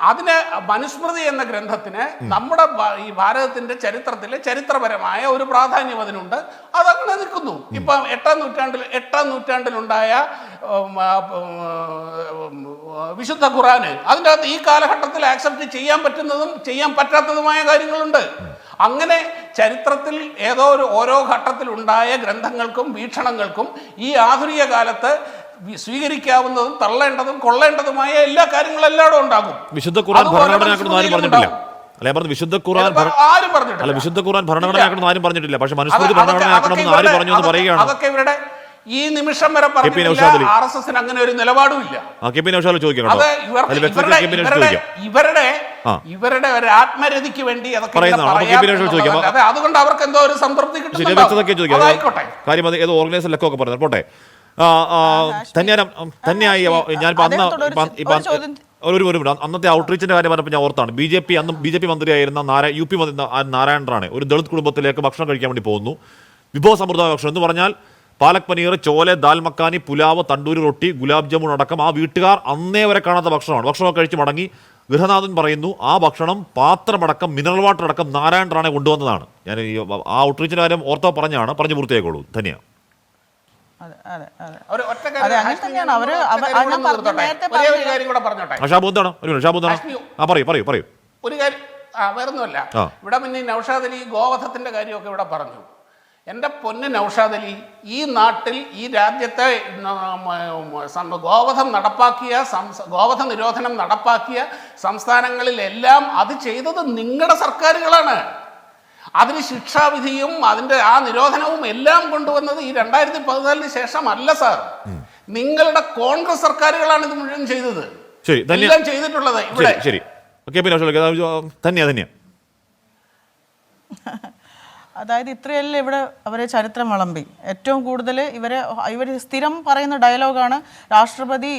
അതിന് മനുസ്മൃതി എന്ന ഗ്രന്ഥത്തിന് നമ്മുടെ ഈ ഭാരതത്തിന്റെ ചരിത്രത്തിലെ ചരിത്രപരമായ ഒരു പ്രാധാന്യം അതിനുണ്ട്. അതങ്ങനെ നിൽക്കുന്നു. ഇപ്പൊ എട്ടാം നൂറ്റാണ്ടിലുണ്ടായ വിശുദ്ധ ഖുറാന്, അതിൻ്റെ അകത്ത് ഈ കാലഘട്ടത്തിൽ ആക്സെപ്റ്റ് ചെയ്യാൻ പറ്റുന്നതും ചെയ്യാൻ പറ്റാത്തതുമായ കാര്യങ്ങളുണ്ട്. അങ്ങനെ ചരിത്രത്തിൽ ഓരോ ഘട്ടത്തിലുണ്ടായ ഗ്രന്ഥങ്ങൾക്കും വീക്ഷണങ്ങൾക്കും ഈ ആധുനിക കാലത്ത് സ്വീകരിക്കാവുന്നതും തള്ളേണ്ടതും കൊള്ളേണ്ടതുമായ എല്ലാ കാര്യങ്ങളും എല്ലായിടും ഉണ്ടാകും. വിശുദ്ധ ഖുറാൻ ഭരണഘടനയാക്കണമെന്ന് ആരും പറഞ്ഞിട്ടില്ല. വിശുദ്ധ ഖുറാൻ ഭരണഘടനയാക്കണമെന്ന് ആരും പറഞ്ഞിട്ടില്ല. പക്ഷെ മനുസ്മൃതി ഭരണഘടനയാക്കണമെന്ന് ആര് പറഞ്ഞു എന്ന് പറയുകയാണ്. അതൊക്കെ ഇവരുടെ ഈ നിമിഷം വരെ RSS അങ്ങനെ ഒരു നിലപാടും ഇല്ല. ഇവരുടെ ഒരു ആത്മരതിക്ക് വേണ്ടി അതുകൊണ്ട് അവർക്ക് എന്തോ ഒരു സംതൃപ്തി കിട്ടുന്നുണ്ടായിക്കോട്ടെ. കാര്യം ഏതോ ഓർഗനൈസറിലൊക്കെ പറഞ്ഞു പോട്ടെ. തന്നെയായി ഞാൻ അന്നത്തെ ഔട്ട്റീച്ചിന്റെ കാര്യം പറഞ്ഞപ്പോൾ ഞാൻ ഓർത്താണ്, ബി ജെ പി മന്ത്രിയായിരുന്ന UP നാരായൺ റാണെ ഒരു ദളിത് കുടുംബത്തിലേക്ക് ഭക്ഷണം കഴിക്കാൻ വേണ്ടി പോകുന്നു. വിഭവസമൃദ്ധമായ ഭക്ഷണം എന്ന് പറഞ്ഞാൽ പാലക് പനീർ, ചോലെ, ദാൽ മക്കാനി, പുലാവ്, തണ്ടൂരി റൊട്ടി, ഗുലാബ് ജാമുൻ അടക്കം ആ വീട്ടുകാർ അന്നേ വരെ കാണാത്ത ഭക്ഷണമാണ്. ഭക്ഷണമൊക്കെ കഴിച്ച് മടങ്ങി ഗൃഹനാഥൻ പറയുന്നു ആ ഭക്ഷണം പാത്രമടക്കം മിനറൽ വാട്ടർ അടക്കം നാരായൺ റാണെ കൊണ്ടുവന്നതാണ്. ഞാൻ ആ ഔട്ട്റീച്ചിന്റെ കാര്യം ഓർത്തോ പറഞ്ഞു പൂർത്തിയായിക്കോളൂ. തന്നെയാണ് പറയൂ. ഒരു കാര്യം വേറൊന്നുമല്ല, ഇവിടെ പിന്നെ നൗഷാദ് അലി ഗോവധത്തിന്റെ കാര്യമൊക്കെ ഇവിടെ പറഞ്ഞു. എൻ്റെ പൊന്ന് നൗഷാദ് അലി, ഈ നാട്ടിൽ ഈ രാജ്യത്തെ ഗോവധ നിരോധനം നടപ്പാക്കിയ സംസ്ഥാനങ്ങളിലെല്ലാം അത് ചെയ്തത് നിങ്ങളുടെ സർക്കാരുകളാണ്. അതിന് ശിക്ഷാവിധിയും അതിൻ്റെ ആ നിരോധനവും എല്ലാം കൊണ്ടുവന്നത് ഈ 2014 ശേഷം അല്ല സാർ, നിങ്ങളുടെ കോൺഗ്രസ് സർക്കാരുകളാണ് ഇത് മുഴുവൻ ചെയ്തത്. എല്ലാം ചെയ്തിട്ടുള്ളത് ഇവിടെ. അതായത് ഇത്രയല്ലേ ഇവിടെ അവരെ ചരിത്രം വിളമ്പി. ഏറ്റവും കൂടുതൽ ഇവർ സ്ഥിരം പറയുന്ന ഡയലോഗാണ്, രാഷ്ട്രപതി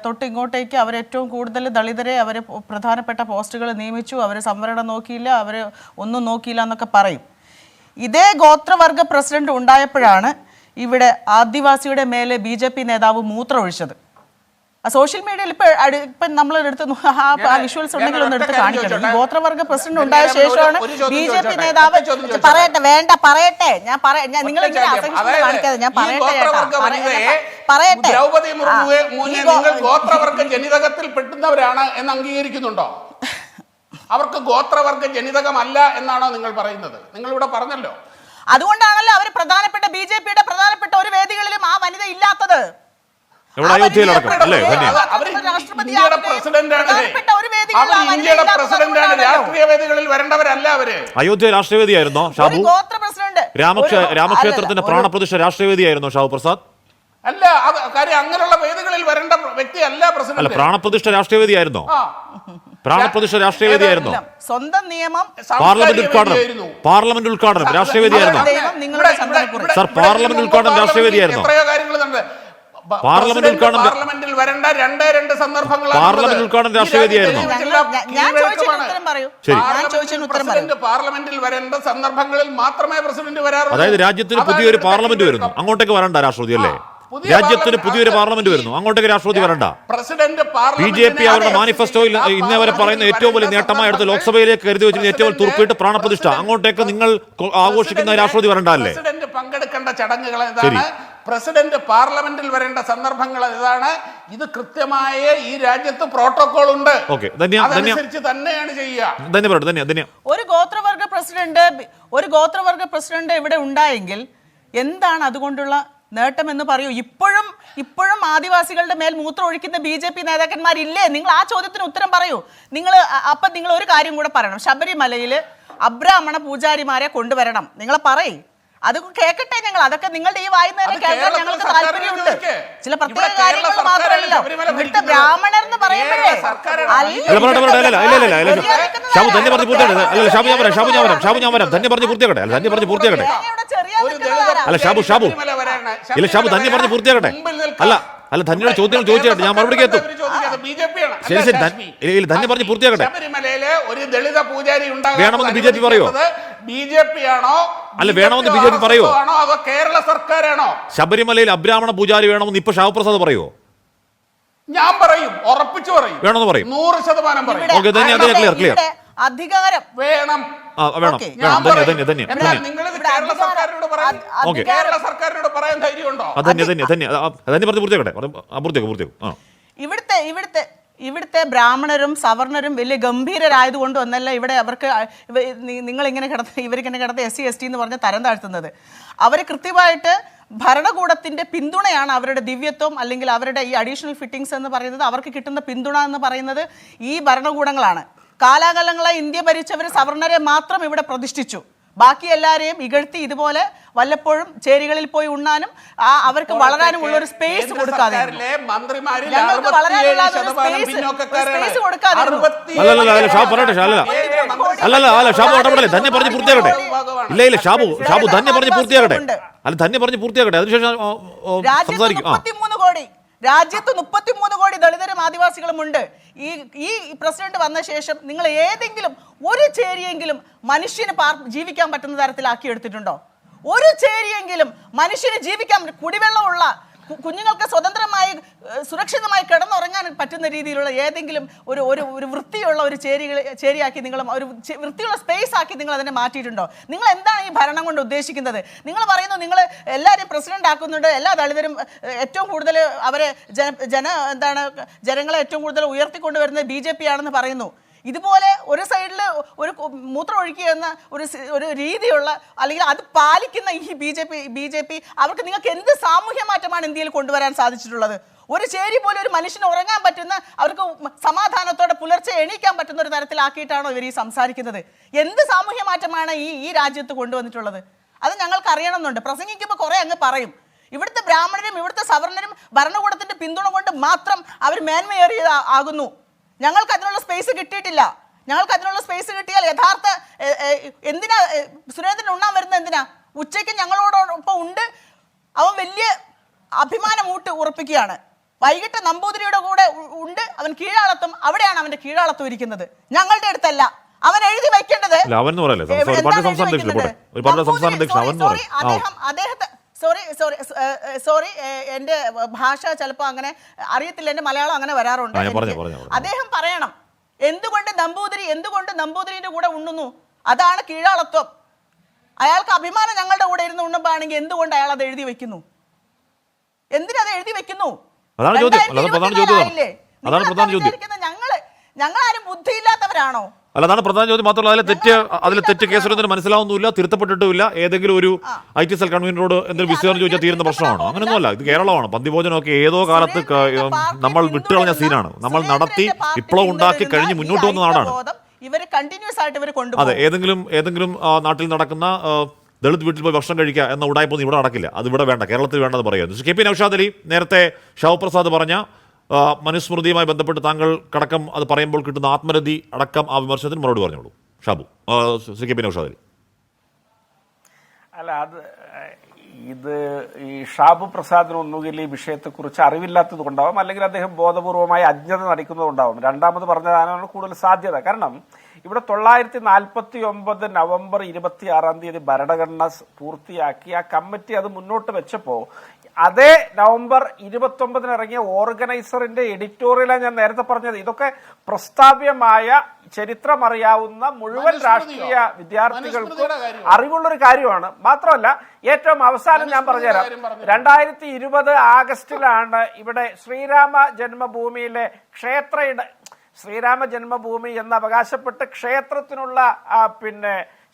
തൊട്ട് ഇങ്ങോട്ടേക്ക് അവരേറ്റവും കൂടുതൽ ദളിതരെ അവർ പ്രധാനപ്പെട്ട പോസ്റ്റുകൾ നിയമിച്ചു, അവർ സംവരണം നോക്കിയില്ല, അവർ ഒന്നും നോക്കിയില്ല എന്നൊക്കെ പറയും. ഇതേ ഗോത്രവർഗ പ്രസിഡന്റ് ഉണ്ടായപ്പോഴാണ് ഇവിടെ ആദിവാസിയുടെ മേലെ BJP നേതാവ് മൂത്രമൊഴിച്ചത്. സോഷ്യൽ മീഡിയയിൽ ഇപ്പം നമ്മൾ എടുത്ത് വിഷ്വൽസ് ഉണ്ടെങ്കിൽ ഒന്ന് എടുത്ത് കാണിക്കണം. ഈ ഗോത്രവർഗ പ്രസിഡന്റ് ഉണ്ടായ ശേഷമാണ് BJP നേതാവ് പറയട്ടെ നിങ്ങൾ കാണിക്കാതെ ഞാൻ പറയട്ടെ ദ്രൗപദി മുർമുവെ ഗോത്രവർഗ ജനിതകത്തിൽ പെട്ടുന്നവരാണ് എന്ന് അംഗീകരിക്കുന്നുണ്ടോ? അവർക്ക് ഗോത്രവർഗ ജനിതകമല്ല എന്നാണോ നിങ്ങൾ പറയുന്നത്? നിങ്ങൾ ഇവിടെ പറഞ്ഞല്ലോ. അതുകൊണ്ടാണല്ലോ അവർ പ്രധാനപ്പെട്ട BJPയുടെ പ്രധാനപ്പെട്ട ഒരു വേദികളിലും ആ വനിത ഇല്ലാത്തത്. അയോധ്യ രാഷ്ട്രവേദിയായിരുന്നോ ഷാബു? രാമക്ഷേത്രത്തിന്റെ പ്രാണപ്രതിഷ്ഠ രാഷ്ട്രവേദിയായിരുന്നോ ഷാബു പ്രസാദ്? അല്ല, കാര്യം അങ്ങനെയുള്ള വേദികളിൽ വരേണ്ട വ്യക്തിയല്ല പ്രസിഡന്റ്. പ്രാണപ്രതിഷ്ഠ രാഷ്ട്രവേദിയായിരുന്നോ? പ്രാണപ്രതിഷ്ഠ രാഷ്ട്രവേദിയായിരുന്നോ? സ്വന്തം നിയമം പാർലമെന്റ് ഉദ്ഘാടനം രാഷ്ട്രവേദിയായിരുന്നോ? സർ, പാർലമെന്റ് ഉദ്ഘാടനം രാഷ്ട്രവേദിയായിരുന്നോ? പാർലമെന്റിൽ വരേണ്ട രണ്ട് സന്ദർഭങ്ങളാണ്. പാർലമെന്റ് ഉദ്ഘാടനം രാഷ്ട്രവേദിയായിരുന്നോ? പാർലമെന്റിൽ വരേണ്ട സന്ദർഭങ്ങളിൽ മാത്രമേ പ്രസിഡന്റ് വരാറുള്ളൂ. അതായത് രാജ്യത്തിന് പുതിയൊരു പാർലമെന്റ് വരുന്നു, അങ്ങോട്ടേക്ക് വരണ്ട രാഷ്ട്രപതി അല്ലേ? രാജ്യത്തിന് പുതിയൊരു പാർലമെന്റ് വരുന്നു, അങ്ങോട്ടേക്ക് രാഷ്ട്രപതി വരണ്ട. BJP അവരുടെ മാനിഫെസ്റ്റോയിൽ ഇന്നേ വരെ പറയുന്ന ഏറ്റവും വലിയ നേട്ടമായി എടുത്ത് ലോക്സഭയിലേക്ക് കരുതി വെച്ചിരുന്ന ഏറ്റവും തുറപ്പിട്ട് പ്രാണപ്രതിഷ്ഠ, അങ്ങോട്ടേക്ക് നിങ്ങൾ ആഘോഷിക്കുന്ന രാഷ്ട്രപതി വരണ്ട അല്ലേ? പങ്കെടുക്കേണ്ട നടത്തേണ്ട ചടങ്ങുകൾ ഏതാണ്, പ്രസിഡന്റ് പാർലമെന്റിൽ വരേണ്ട സന്ദർഭങ്ങൾ ഏതാണ്, ഇത് കൃത്യമായ ഈ രാജ്യത്ത് പ്രോട്ടോകോൾ ഉണ്ട്. അതനുസരിച്ച് തന്നെയാണ് ചെയ്യുക. ഒരു ഗോത്രവർഗ പ്രസിഡന്റ് ഇവിടെ ഉണ്ടായെങ്കിൽ എന്താണ് അതുകൊണ്ടുള്ള നേട്ടം എന്ന് പറയൂ. ഇപ്പോഴും ആദിവാസികളുടെ മേൽ മൂത്രം ഒഴിക്കുന്ന BJP നേതാക്കന്മാരില്ലേ? നിങ്ങൾ ആ ചോദ്യത്തിന് ഉത്തരം പറയൂ. നിങ്ങൾ ഒരു കാര്യം കൂടെ പറയണം. ശബരിമലയിൽ അബ്രാഹ്മണ പൂജാരിമാരെ കൊണ്ടുവരണം. നിങ്ങൾ പറയും, അത് കേൾക്കട്ടെ ഞങ്ങൾ. അതൊക്കെ നിങ്ങളുടെ ഈ വായിന്ന് തന്നെ കേൾക്കാൻ ഞങ്ങൾക്ക് താല്പര്യമുണ്ട്. ചില പ്രത്യേക കാര്യങ്ങൾ മാത്രമല്ല. ഇവിടുത്തെ ബ്രാഹ്മണർ എന്ന് പറയുമ്പോഴേ അല്ല ധന്യയുടെ ചോദ്യങ്ങൾ ചോദിച്ചേട്ടെ, ഞാൻ മറുപടി കേട്ടു. ശരി ശരി, ധന്യ പറഞ്ഞ് പൂർത്തിയാക്കട്ടെ. ശബരിമലയിലെ ഒരു ദളിത പൂജാരി വേണമെന്ന് BJP പറയോ? BJP ആണോ? അല്ല, വേണമെന്ന് BJP പറയോ? അതോ കേരള സർക്കാരാണോ? ശബരിമലയിൽ അബ്രാഹ്മണ പൂജാരി വേണമെന്ന് ഇപ്പൊ ഷാവ് പ്രസാദ് പറയോ? ഞാൻ പറയും, ഉറപ്പിച്ചു പറയും, വേണമെന്ന് പറയും, 100% പറയും. ക്ലിയർ അധികാരം വേണം. ഇവിടുത്തെ ബ്രാഹ്മണരും സവർണരും വലിയ ഗംഭീരരായതുകൊണ്ട് ഒന്നല്ല ഇവിടെ അവർക്ക് ഇവരിങ്ങനെ കിടന്ന് SC ST എന്ന് പറഞ്ഞ് തരം താഴ്ത്തുന്നത്. അവർ കൃത്യമായിട്ട് ഭരണകൂടത്തിന്റെ പിന്തുണയാണ് അവരുടെ ദിവ്യത്വം, അല്ലെങ്കിൽ അവരുടെ ഈ അഡീഷണൽ ഫിറ്റിംഗ്സ് എന്ന് പറയുന്നത്, അവർക്ക് കിട്ടുന്ന പിന്തുണ എന്ന് പറയുന്നത് ഈ ഭരണകൂടങ്ങളാണ്. കാലാകാലങ്ങളായി ഇന്ത്യ ഭരിച്ചവർ സവർണരെ മാത്രം ഇവിടെ പ്രതിഷ്ഠിച്ചു. ബാക്കി എല്ലാവരെയും ഇകഴ്ത്തി ഇതുപോലെ വല്ലപ്പോഴും ചേരികളിൽ പോയി ഉണ്ണാനും അവർക്ക് വളരാനും ഉള്ള ഒരു സ്പേസ് കൊടുക്കാതെ ഞങ്ങൾക്ക് വളരാനുള്ള സ്പേസ് കൊടുക്കാതെ രാജ്യത്ത് 33 കോടി ദളിതരും ആദിവാസികളും ഉണ്ട്. ഈ പ്രസിഡന്റ് വന്ന ശേഷം നിങ്ങൾ ഏതെങ്കിലും ഒരു ചേരിയെങ്കിലും മനുഷ്യന് ജീവിക്കാൻ പറ്റുന്ന തരത്തിലാക്കി എടുത്തിട്ടുണ്ടോ? ഒരു ചേരിയെങ്കിലും മനുഷ്യന് ജീവിക്കാൻ, കുടിവെള്ളമുള്ള, കുഞ്ഞുങ്ങൾക്ക് സ്വതന്ത്രമായി സുരക്ഷിതമായി കിടന്നുറങ്ങാൻ പറ്റുന്ന രീതിയിലുള്ള ഏതെങ്കിലും ഒരു വൃത്തിയുള്ള ഒരു ചേരിയാക്കി നിങ്ങൾ, ഒരു വൃത്തിയുള്ള സ്പേസ് ആക്കി നിങ്ങൾ അതിനെ മാറ്റിയിട്ടുണ്ടോ? നിങ്ങൾ എന്താണ് ഈ ഭരണം കൊണ്ട് ഉദ്ദേശിക്കുന്നത്? നിങ്ങൾ പറയുന്നു നിങ്ങൾ എല്ലാവരെയും പ്രസിഡന്റ് ആക്കുന്നുണ്ട്, എല്ലാ ദളിതരും ഏറ്റവും കൂടുതൽ അവരെ ജനങ്ങളെ ഏറ്റവും കൂടുതൽ ഉയർത്തിക്കൊണ്ടുവരുന്നത് BJP ആണെന്ന് പറയുന്നു. ഇതുപോലെ ഒരു സൈഡിൽ ഒരു മൂത്രം ഒഴിക്കുക എന്ന ഒരു രീതിയുള്ള, അല്ലെങ്കിൽ അത് പാലിക്കുന്ന ഈ BJP അവർക്ക് നിങ്ങൾക്ക് എന്ത് സാമൂഹ്യ മാറ്റമാണ് ഇന്ത്യയിൽ കൊണ്ടുവരാൻ സാധിച്ചിട്ടുള്ളത്? ഒരു ചേരി പോലെ ഒരു മനുഷ്യന് ഉറങ്ങാൻ പറ്റുന്ന, അവർക്ക് സമാധാനത്തോടെ പുലർച്ചെ എണീക്കാൻ പറ്റുന്ന ഒരു തരത്തിലാക്കിയിട്ടാണോ ഇവർ ഈ സംസാരിക്കുന്നത്? എന്ത് സാമൂഹ്യ മാറ്റമാണ് ഈ രാജ്യത്ത് കൊണ്ടുവന്നിട്ടുള്ളത്? അത് ഞങ്ങൾക്ക് അറിയണമെന്നുണ്ട്. പ്രസംഗിക്കുമ്പോൾ കുറെ അങ്ങ് പറയും. ഇവിടുത്തെ ബ്രാഹ്മണരും ഇവിടുത്തെ സവർണരും ഭരണകൂടത്തിന്റെ പിന്തുണ കൊണ്ട് മാത്രം അവർ മേന്മയേറിയതാകുന്നു. ഞങ്ങൾക്ക് അതിനുള്ള സ്പേസ് കിട്ടിയിട്ടില്ല. ഞങ്ങൾക്ക് അതിനുള്ള സ്പേസ് കിട്ടിയാൽ യഥാർത്ഥ എന്തിനാ സുരേന്ദ്രൻ ഉണ്ണാൻ വരുന്നത്? എന്തിനാ? ഉച്ചയ്ക്ക് ഞങ്ങളോടൊപ്പം ഉണ്ട്, അവൻ വലിയ അഭിമാനം ഉറപ്പിക്കുകയാണ്. വൈകിട്ട് നമ്പൂതിരിയുടെ കൂടെ ഉണ്ട്, അവൻ കീഴാളത്വം, അവിടെയാണ് അവന്റെ കീഴാളത്വം ഇരിക്കുന്നത്, ഞങ്ങളുടെ അടുത്തല്ല. അവൻ എഴുതി വയ്ക്കേണ്ടത് അദ്ദേഹത്തെ സോറി എൻ്റെ ഭാഷ ചിലപ്പോൾ അങ്ങനെ അറിയത്തില്ല, എൻ്റെ മലയാളം അങ്ങനെ വരാറുണ്ട്. അദ്ദേഹം പറയണം എന്തുകൊണ്ട് നമ്പൂതിരിന്റെ കൂടെ ഉണ്ണുന്നു, അതാണ് കീഴാളത്വം. അയാൾക്ക് അഭിമാനം ഞങ്ങളുടെ കൂടെ ഇരുന്ന് ഉണ്ണുമ്പോഴാണെങ്കിൽ എന്തുകൊണ്ട് അയാൾ അത് എഴുതി വെക്കുന്നു? എന്തിനത് എഴുതി വെക്കുന്നു? ഞങ്ങളാരും ബുദ്ധിയില്ലാത്തവരാണോ? അതാണ് പ്രധാന ചോദ്യം. മാത്രമല്ല അതിൽ തെറ്റ് കേസൊന്നും മനസ്സിലാവുന്നില്ല, തിരുത്തപ്പെട്ടിട്ടുമില്ല. ഏതെങ്കിലും ഒരു IT സെൽ കൺവീനറോട് എന്തെങ്കിലും വിശദീകരണം ചോദിച്ചാൽ തീരുന്ന പ്രശ്നമാണോ? അങ്ങനെയൊന്നുമല്ല. ഇത് കേരളമാണ്. പന്തിഭോജനമൊക്കെ ഏതോ കാലത്ത് നമ്മൾ വിട്ടുകളഞ്ഞ സീനാണ്. നമ്മൾ നടത്തി വിപ്ലവം ഉണ്ടാക്കി കഴിഞ്ഞ് മുന്നോട്ട് വന്ന നാടാണ്. അതെ, ഏതെങ്കിലും നാട്ടിൽ നടക്കുന്ന ദളിത് വീട്ടിൽ പോയി ഭക്ഷണം കഴിക്കുക എന്ന ഉടായ്പൊന്നും ഇവിടെ നടക്കില്ല. അത് ഇവിടെ വേണ്ട, കേരളത്തിൽ വേണ്ടെന്ന് പറയുന്നു. KP നൗഷാദ് അലി നേരത്തെ ഷാവ് പ്രസാദ് പറഞ്ഞ മനുസ്മൃതിയുമായി ബന്ധപ്പെട്ട് താങ്കൾ കടക്കം അത് പറയുമ്പോൾ കിട്ടുന്ന ആത്മരതി അടക്കം ആ വിമർശനത്തിന് മറുപടി പറഞ്ഞോളൂ ഷാബു. KP നൗഷാദ് അലി. അല്ല, ഇത് ഈ ഷാബു പ്രസാദിന് ഒന്നുകിൽ ഈ വിഷയത്തെക്കുറിച്ച് അറിവില്ലാത്തത് കൊണ്ടാവും, അല്ലെങ്കിൽ അദ്ദേഹം ബോധപൂർവമായി അജ്ഞത നടിക്കുന്നത് കൊണ്ടാവും. രണ്ടാമത് പറഞ്ഞതാണ് കൂടുതൽ സാധ്യത. കാരണം ഇവിടെ 949 നവംബർ 26 ഭരണഘടന പൂർത്തിയാക്കി ആ കമ്മിറ്റി അത് മുന്നോട്ട് വെച്ചപ്പോൾ അതേ നവംബർ 29 ഇറങ്ങിയ ഓർഗനൈസറിന്റെ എഡിറ്റോറിയലാണ് ഞാൻ നേരത്തെ പറഞ്ഞത്. ഇതൊക്കെ പ്രസ്താവ്യമായ ചരിത്രമറിയാവുന്ന മുഴുവൻ രാഷ്ട്രീയ വിദ്യാർത്ഥികൾക്കും അറിവുള്ളൊരു കാര്യമാണ്. മാത്രമല്ല ഏറ്റവും അവസാനം ഞാൻ പറഞ്ഞുതരാം, 2020 ആഗസ്റ്റിലാണ് ഇവിടെ ശ്രീരാമ ജന്മഭൂമിയിലെ ശ്രീരാമ ജന്മഭൂമി എന്ന് അവകാശപ്പെട്ട് ക്ഷേത്രത്തിനുള്ള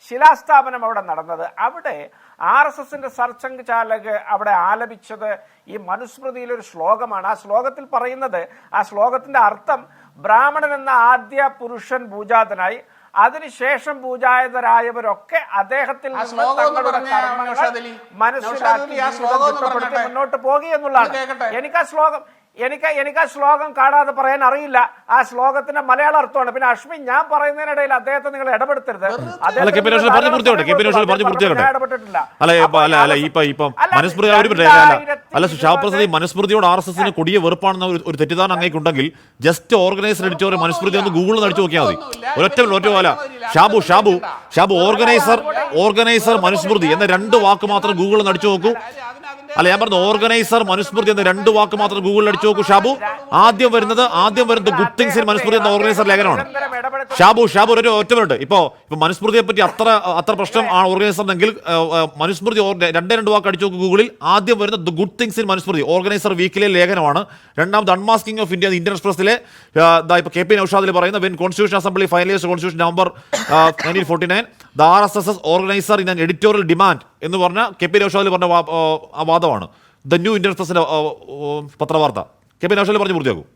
ശിലാസ്ഥാപനം അവിടെ നടന്നത്. അവിടെ RSSന്റെ സർസംഘചാലക് അവിടെ ആലപിച്ചത് ഈ മനുസ്മൃതിയിലെ ഒരു ശ്ലോകമാണ്. ആ ശ്ലോകത്തിൽ പറയുന്നത്, ആ ശ്ലോകത്തിന്റെ അർത്ഥം ബ്രാഹ്മണൻ എന്ന ആദ്യ പുരുഷൻ പൂജാതനായി അതിനുശേഷം പൂജാതരായവരൊക്കെ അദ്ദേഹത്തിൽ മനസ്സിലാക്കി മുന്നോട്ട് പോകുക എന്നുള്ളതാണ്. എനിക്ക് ആ ശ്ലോകം കാണാതെ പറയാൻ അറിയില്ല. ആ ശ്ലോകത്തിന്റെ മലയാള അർത്ഥമാണ്. പിന്നെ അശ്വിൻ, ഞാൻ പറയുന്നതിനിടയിൽ അദ്ദേഹത്തെ നിങ്ങൾ ഇടപെടുത്തരുത്. മനുസ്മൃതിയോട് RSSന് കൊടിയ വെറുപ്പാണെന്ന ഒരു തെറ്റിദ്ധാരണ അങ്ങേക്കുണ്ടെങ്കിൽ ജസ്റ്റ് ഓർഗനൈസർ എഡിറ്റോറിയൽ മനുസ്മൃതി ഒന്ന് ഗൂഗിളിൽ അടിച്ചു നോക്കിയാൽ മതി. ഒരൊറ്റ പോലെ ഷാബു ഓർഗനൈസർ മനുസ്മൃതി എന്ന 2 വാക്ക് മാത്രം ഗൂഗിളിൽ അടിച്ചു നോക്കൂ. ഞാൻ പറഞ്ഞു ഓർഗനൈസർ മനുസ്മൃതി എന്ന 2 വാക്ക് മാത്രം ഗൂഗിളിൽ അടിച്ചു നോക്കൂ. ആദ്യം വരുന്നത് ഗുഡ് തിങ്സ് ഇൻ മനുസ്മൃതി എന്ന ഓർഗനൈസർ ലേഖനമാണ്. ഷാബു ഒരു ഒറ്റവരുണ്ട്. ഇപ്പൊ മനുസ്മൃതിയെ പറ്റി അത്ര പ്രശ്നം ആണ് ഓർഗനൈസറിനെങ്കിൽ മനുസ്മൃതി 2 വാക്ക് അടിച്ചു നോക്കൂ ഗൂഗിളിൽ. ആദ്യം വരുന്നത് good things in Manusmriti Organiser വീക്കിലെ ലേഖനമാണ്. രണ്ടാമത് അൺമാസ്കിംഗ് ഓഫ് ഇന്ത്യ ഇന്ത്യൻ എക്സ്പ്രസിലെ ഇപ്പൊ KP നൗഷാദിൽ പറയുന്ന when constitution assembly finalised constitution November 1949 the RSS Organiser in an editorial demand എന്ന് പറഞ്ഞ KP നൗഷാദിൽ പറഞ്ഞ വാദമാണ്. ദ ന്യൂ ഇന്ത്യൻ എക്സ്പ്രസിന്റെ പത്രവാർത്ത KP നൗഷാദിൽ പറഞ്ഞു പൂർത്തിയാക്കും.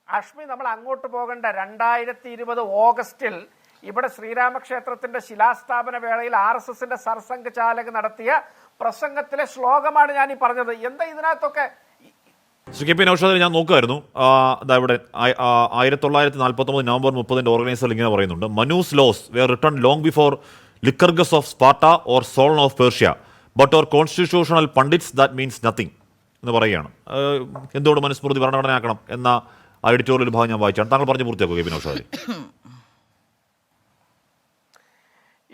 അഷ്മി, നമ്മൾ അങ്ങോട്ട് പോകേണ്ട 2020 ഓഗസ്റ്റിൽ ഇവിടെ ശ്രീരാമക്ഷേത്രത്തിന്റെ ശിലാസ്ഥാപന വേളയിൽ RSSന്റെ സർസംഘചാലക് നടത്തിയ പ്രസംഗത്തിലെ ശ്ലോകമാണ് ഞാൻ ഈ പറഞ്ഞത്. എന്താ ഇതിനകത്തൊക്കെ ശ്രീ KP നൗഷാദിൽ ഞാൻ നോക്കുമായിരുന്നു. ഇവിടെ 1949 നവംബർ 30 ഓർഗനൈസർ ഇങ്ങനെ പറയുന്നുണ്ട്, Manu's laws were written long before Lycurgus of Sparta or Solon of Persia but our constitutional pundits that means nothing എന്ന് പറയുകയാണ്. എന്തുകൊണ്ട് മനുസ്മൃതി ഭരണഘടനയാക്കണം എന്ന എഡിറ്റോറിയൽ ഭാഗം ഞാൻ വായിച്ചാണ്. താങ്കൾ പറഞ്ഞു പൂർത്തിയാക്കുക KP നൗഷാദിൽ.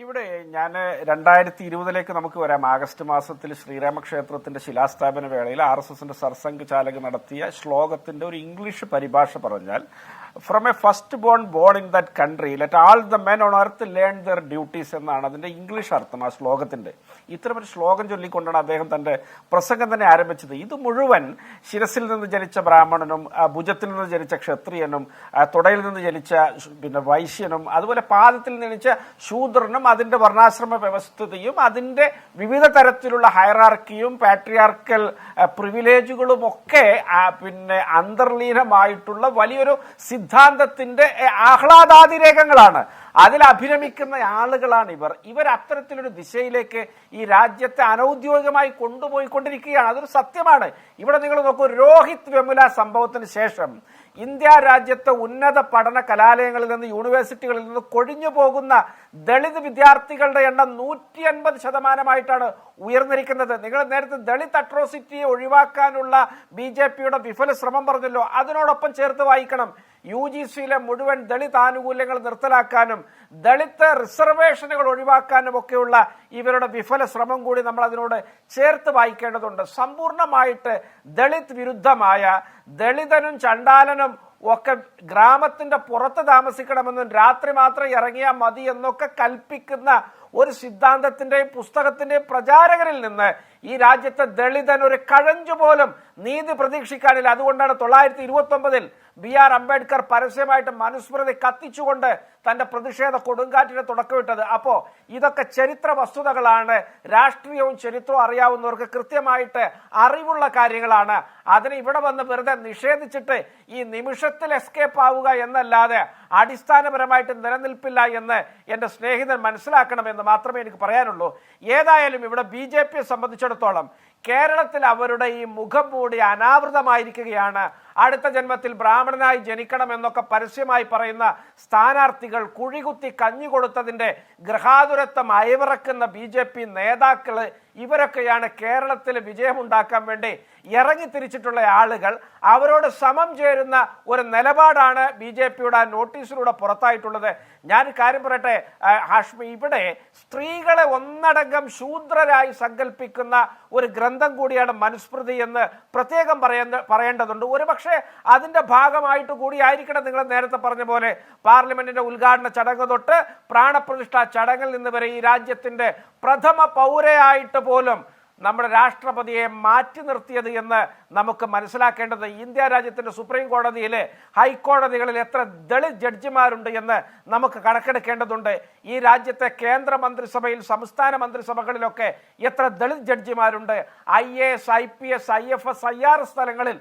ഇവിടെ ഞാൻ 2020 നമുക്ക് വരാം. ആഗസ്റ്റ് മാസത്തിൽ ശ്രീരാമക്ഷേത്രത്തിന്റെ ശിലാസ്ഥാപന വേളയിൽ RSSന്റെ സർസംഘചാലക് നടത്തിയ ശ്ലോകത്തിന്റെ ഒരു ഇംഗ്ലീഷ് പരിഭാഷ പറഞ്ഞാൽ, from A first born in that country let all the men on earth learn there duties എന്നാണ് അതിന്റെ ഇംഗ്ലീഷ് അർത്ഥം ആ ശ്ലോകത്തിന്റെ. ഇത്തരമൊരു ശ്ലോകം ചൊല്ലിക്കൊണ്ടാണ് അദ്ദേഹം തന്റെ പ്രസംഗം തന്നെ ആരംഭിച്ചത്. ഇത് മുഴുവൻ ശിരസിൽ നിന്ന് ജനിച്ച ബ്രാഹ്മണനും ഭുജത്തിൽ നിന്ന് ജനിച്ച ക്ഷത്രിയനും തുടയിൽ നിന്ന് ജനിച്ച വൈശ്യനും അതുപോലെ പാദത്തിൽ നിന്ന് ജനിച്ച ശൂദ്രനും അതിന്റെ വർണ്ണാശ്രമ വ്യവസ്ഥിതിയും അതിന്റെ വിവിധ തരത്തിലുള്ള ഹൈറാർക്കിയും പാട്രിയാർക്കൽ പ്രിവിലേജുകളും ഒക്കെ അന്തർലീനമായിട്ടുള്ള വലിയൊരു സിദ്ധാന്തത്തിന്റെ ആഹ്ലാദാതിരേഖങ്ങളാണ്. അതിൽ അഭിരമിക്കുന്ന ആളുകളാണ് ഇവർ അത്തരത്തിലൊരു ദിശയിലേക്ക് ഈ രാജ്യത്തെ അനൗദ്യോഗികമായി കൊണ്ടുപോയിക്കൊണ്ടിരിക്കുകയാണ്. അതൊരു സത്യമാണ്. ഇവിടെ നിങ്ങൾ നോക്കൂ, രോഹിത് വെമുല സംഭവത്തിന് ശേഷം ഇന്ത്യ രാജ്യത്തെ ഉന്നത പഠന കലാലയങ്ങളിൽ നിന്ന് യൂണിവേഴ്സിറ്റികളിൽ നിന്ന് കൊഴിഞ്ഞു പോകുന്ന ദളിത് വിദ്യാർത്ഥികളുടെ എണ്ണം 150% ഉയർന്നിരിക്കുന്നത്. നിങ്ങൾ നേരത്തെ ദളിത് അട്രോസിറ്റിയെ ഒഴിവാക്കാനുള്ള BJPയുടെ വിഫല ശ്രമം പറഞ്ഞല്ലോ, അതിനോടൊപ്പം ചേർത്ത് വായിക്കണം. UGCയിലെ മുഴുവൻ ദളിത് ആനുകൂല്യങ്ങൾ നിർത്തലാക്കാനും ദളിത് റിസർവേഷനുകൾ ഒഴിവാക്കാനും ഒക്കെയുള്ള ഇവരുടെ വിഫല ശ്രമം കൂടി നമ്മൾ അതിനോട് ചേർത്ത് വായിക്കേണ്ടതുണ്ട്. സമ്പൂർണ്ണമായിട്ട് ദളിത് വിരുദ്ധമായ, ദളിതനും ചണ്ടാലനും ഒക്കെ ഗ്രാമത്തിന്റെ പുറത്ത് താമസിക്കണമെന്നും രാത്രി മാത്രം ഇറങ്ങിയാൽ മതി എന്നൊക്കെ കൽപ്പിക്കുന്ന ഒരു സിദ്ധാന്തത്തിന്റെയും പുസ്തകത്തിന്റെയും പ്രചാരകരിൽ നിന്ന് ഈ രാജ്യത്തെ ദളിതൻ ഒരു കഴഞ്ചു പോലും നീതി പ്രതീക്ഷിക്കാനില്ല. അതുകൊണ്ടാണ് 1929 BR അംബേദ്കർ പരസ്യമായിട്ട് മനുസ്മൃതി കത്തിച്ചുകൊണ്ട് തന്റെ പ്രതിഷേധ കൊടുങ്കാറ്റിന് തുടക്കമിട്ടത്. അപ്പോ ഇതൊക്കെ ചരിത്ര വസ്തുതകളാണ്. രാഷ്ട്രീയവും ചരിത്രവും അറിയാവുന്നവർക്ക് കൃത്യമായിട്ട് അറിവുള്ള കാര്യങ്ങളാണ്. അതിനെ ഇവിടെ വന്ന് വെറുതെ നിഷേധിച്ചിട്ട് ഈ നിമിഷത്തിൽ എസ്കേപ്പ് ആവുക എന്നല്ലാതെ അടിസ്ഥാനപരമായിട്ട് നിലനിൽപ്പില്ല എന്ന് എന്റെ സ്നേഹിതൻ മനസ്സിലാക്കണമെന്ന് മാത്രമേ എനിക്ക് പറയാനുള്ളൂ. ഏതായാലും ഇവിടെ BJPയെ സംബന്ധിച്ചിടത്തോളം കേരളത്തിൽ അവരുടെ ഈ മുഖംമൂടി അനാവൃതമായിരിക്കുകയാണ്. അടുത്ത ജന്മത്തിൽ ബ്രാഹ്മണനായി ജനിക്കണം എന്നൊക്കെ പരസ്യമായി പറയുന്ന സ്ഥാനാർത്ഥികൾ കുഴികുത്തി കഞ്ഞി കൊടുത്തതിൻ്റെ ഗൃഹാതുരത്വം അയവിറക്കുന്ന BJP നേതാക്കൾ ഇവരൊക്കെയാണ് കേരളത്തിൽ വിജയമുണ്ടാക്കാൻ വേണ്ടി ഇറങ്ങിത്തിരിച്ചിട്ടുള്ള ആളുകൾ. അവരോട് സമം ചേരുന്ന ഒരു നിലപാടാണ് BJPയുടെ നോട്ടീസിലൂടെ പുറത്തായിട്ടുള്ളത്. ഞാൻ കാര്യം പറയട്ടെ ഹാഷ്മി, ഇവിടെ സ്ത്രീകളെ ഒന്നടങ്കം ശൂദ്രരായി സങ്കല്പിക്കുന്ന ഒരു ഗ്രന്ഥം കൂടിയാണ് മനുസ്മൃതി എന്ന് പ്രത്യേകം പറയേണ്ടതുണ്ട്. ഒരുപക്ഷെ അതിന്റെ ഭാഗമായിട്ട് കൂടിയായിരിക്കണം നിങ്ങൾ നേരത്തെ പറഞ്ഞ പോലെ പാർലമെന്റിന്റെ ഉദ്ഘാടന ചടങ്ങ് തൊട്ട് പ്രാണപ്രതിഷ്ഠാ ചടങ്ങിൽ നിന്ന് വരെ ഈ രാജ്യത്തിന്റെ പ്രഥമ പൗരയായിട്ട് പോലും നമ്മുടെ രാഷ്ട്രപതിയെ മാറ്റി നിർത്തിയത് എന്ന് നമുക്ക് മനസ്സിലാക്കേണ്ടത്. ഇന്ത്യ രാജ്യത്തിന്റെ സുപ്രീം കോടതിയിലെ ഹൈക്കോടതികളിൽ എത്ര ദളിത് ജഡ്ജിമാരുണ്ട് എന്ന് നമുക്ക് കണക്കെടുക്കേണ്ടതുണ്ട്. ഈ രാജ്യത്തെ കേന്ദ്ര മന്ത്രിസഭയിൽ സംസ്ഥാന മന്ത്രിസഭകളിലൊക്കെ എത്ര Dalit ജഡ്ജിമാരുണ്ട്. IAS, IPS, IFS, IRS സ്ഥലങ്ങളിൽ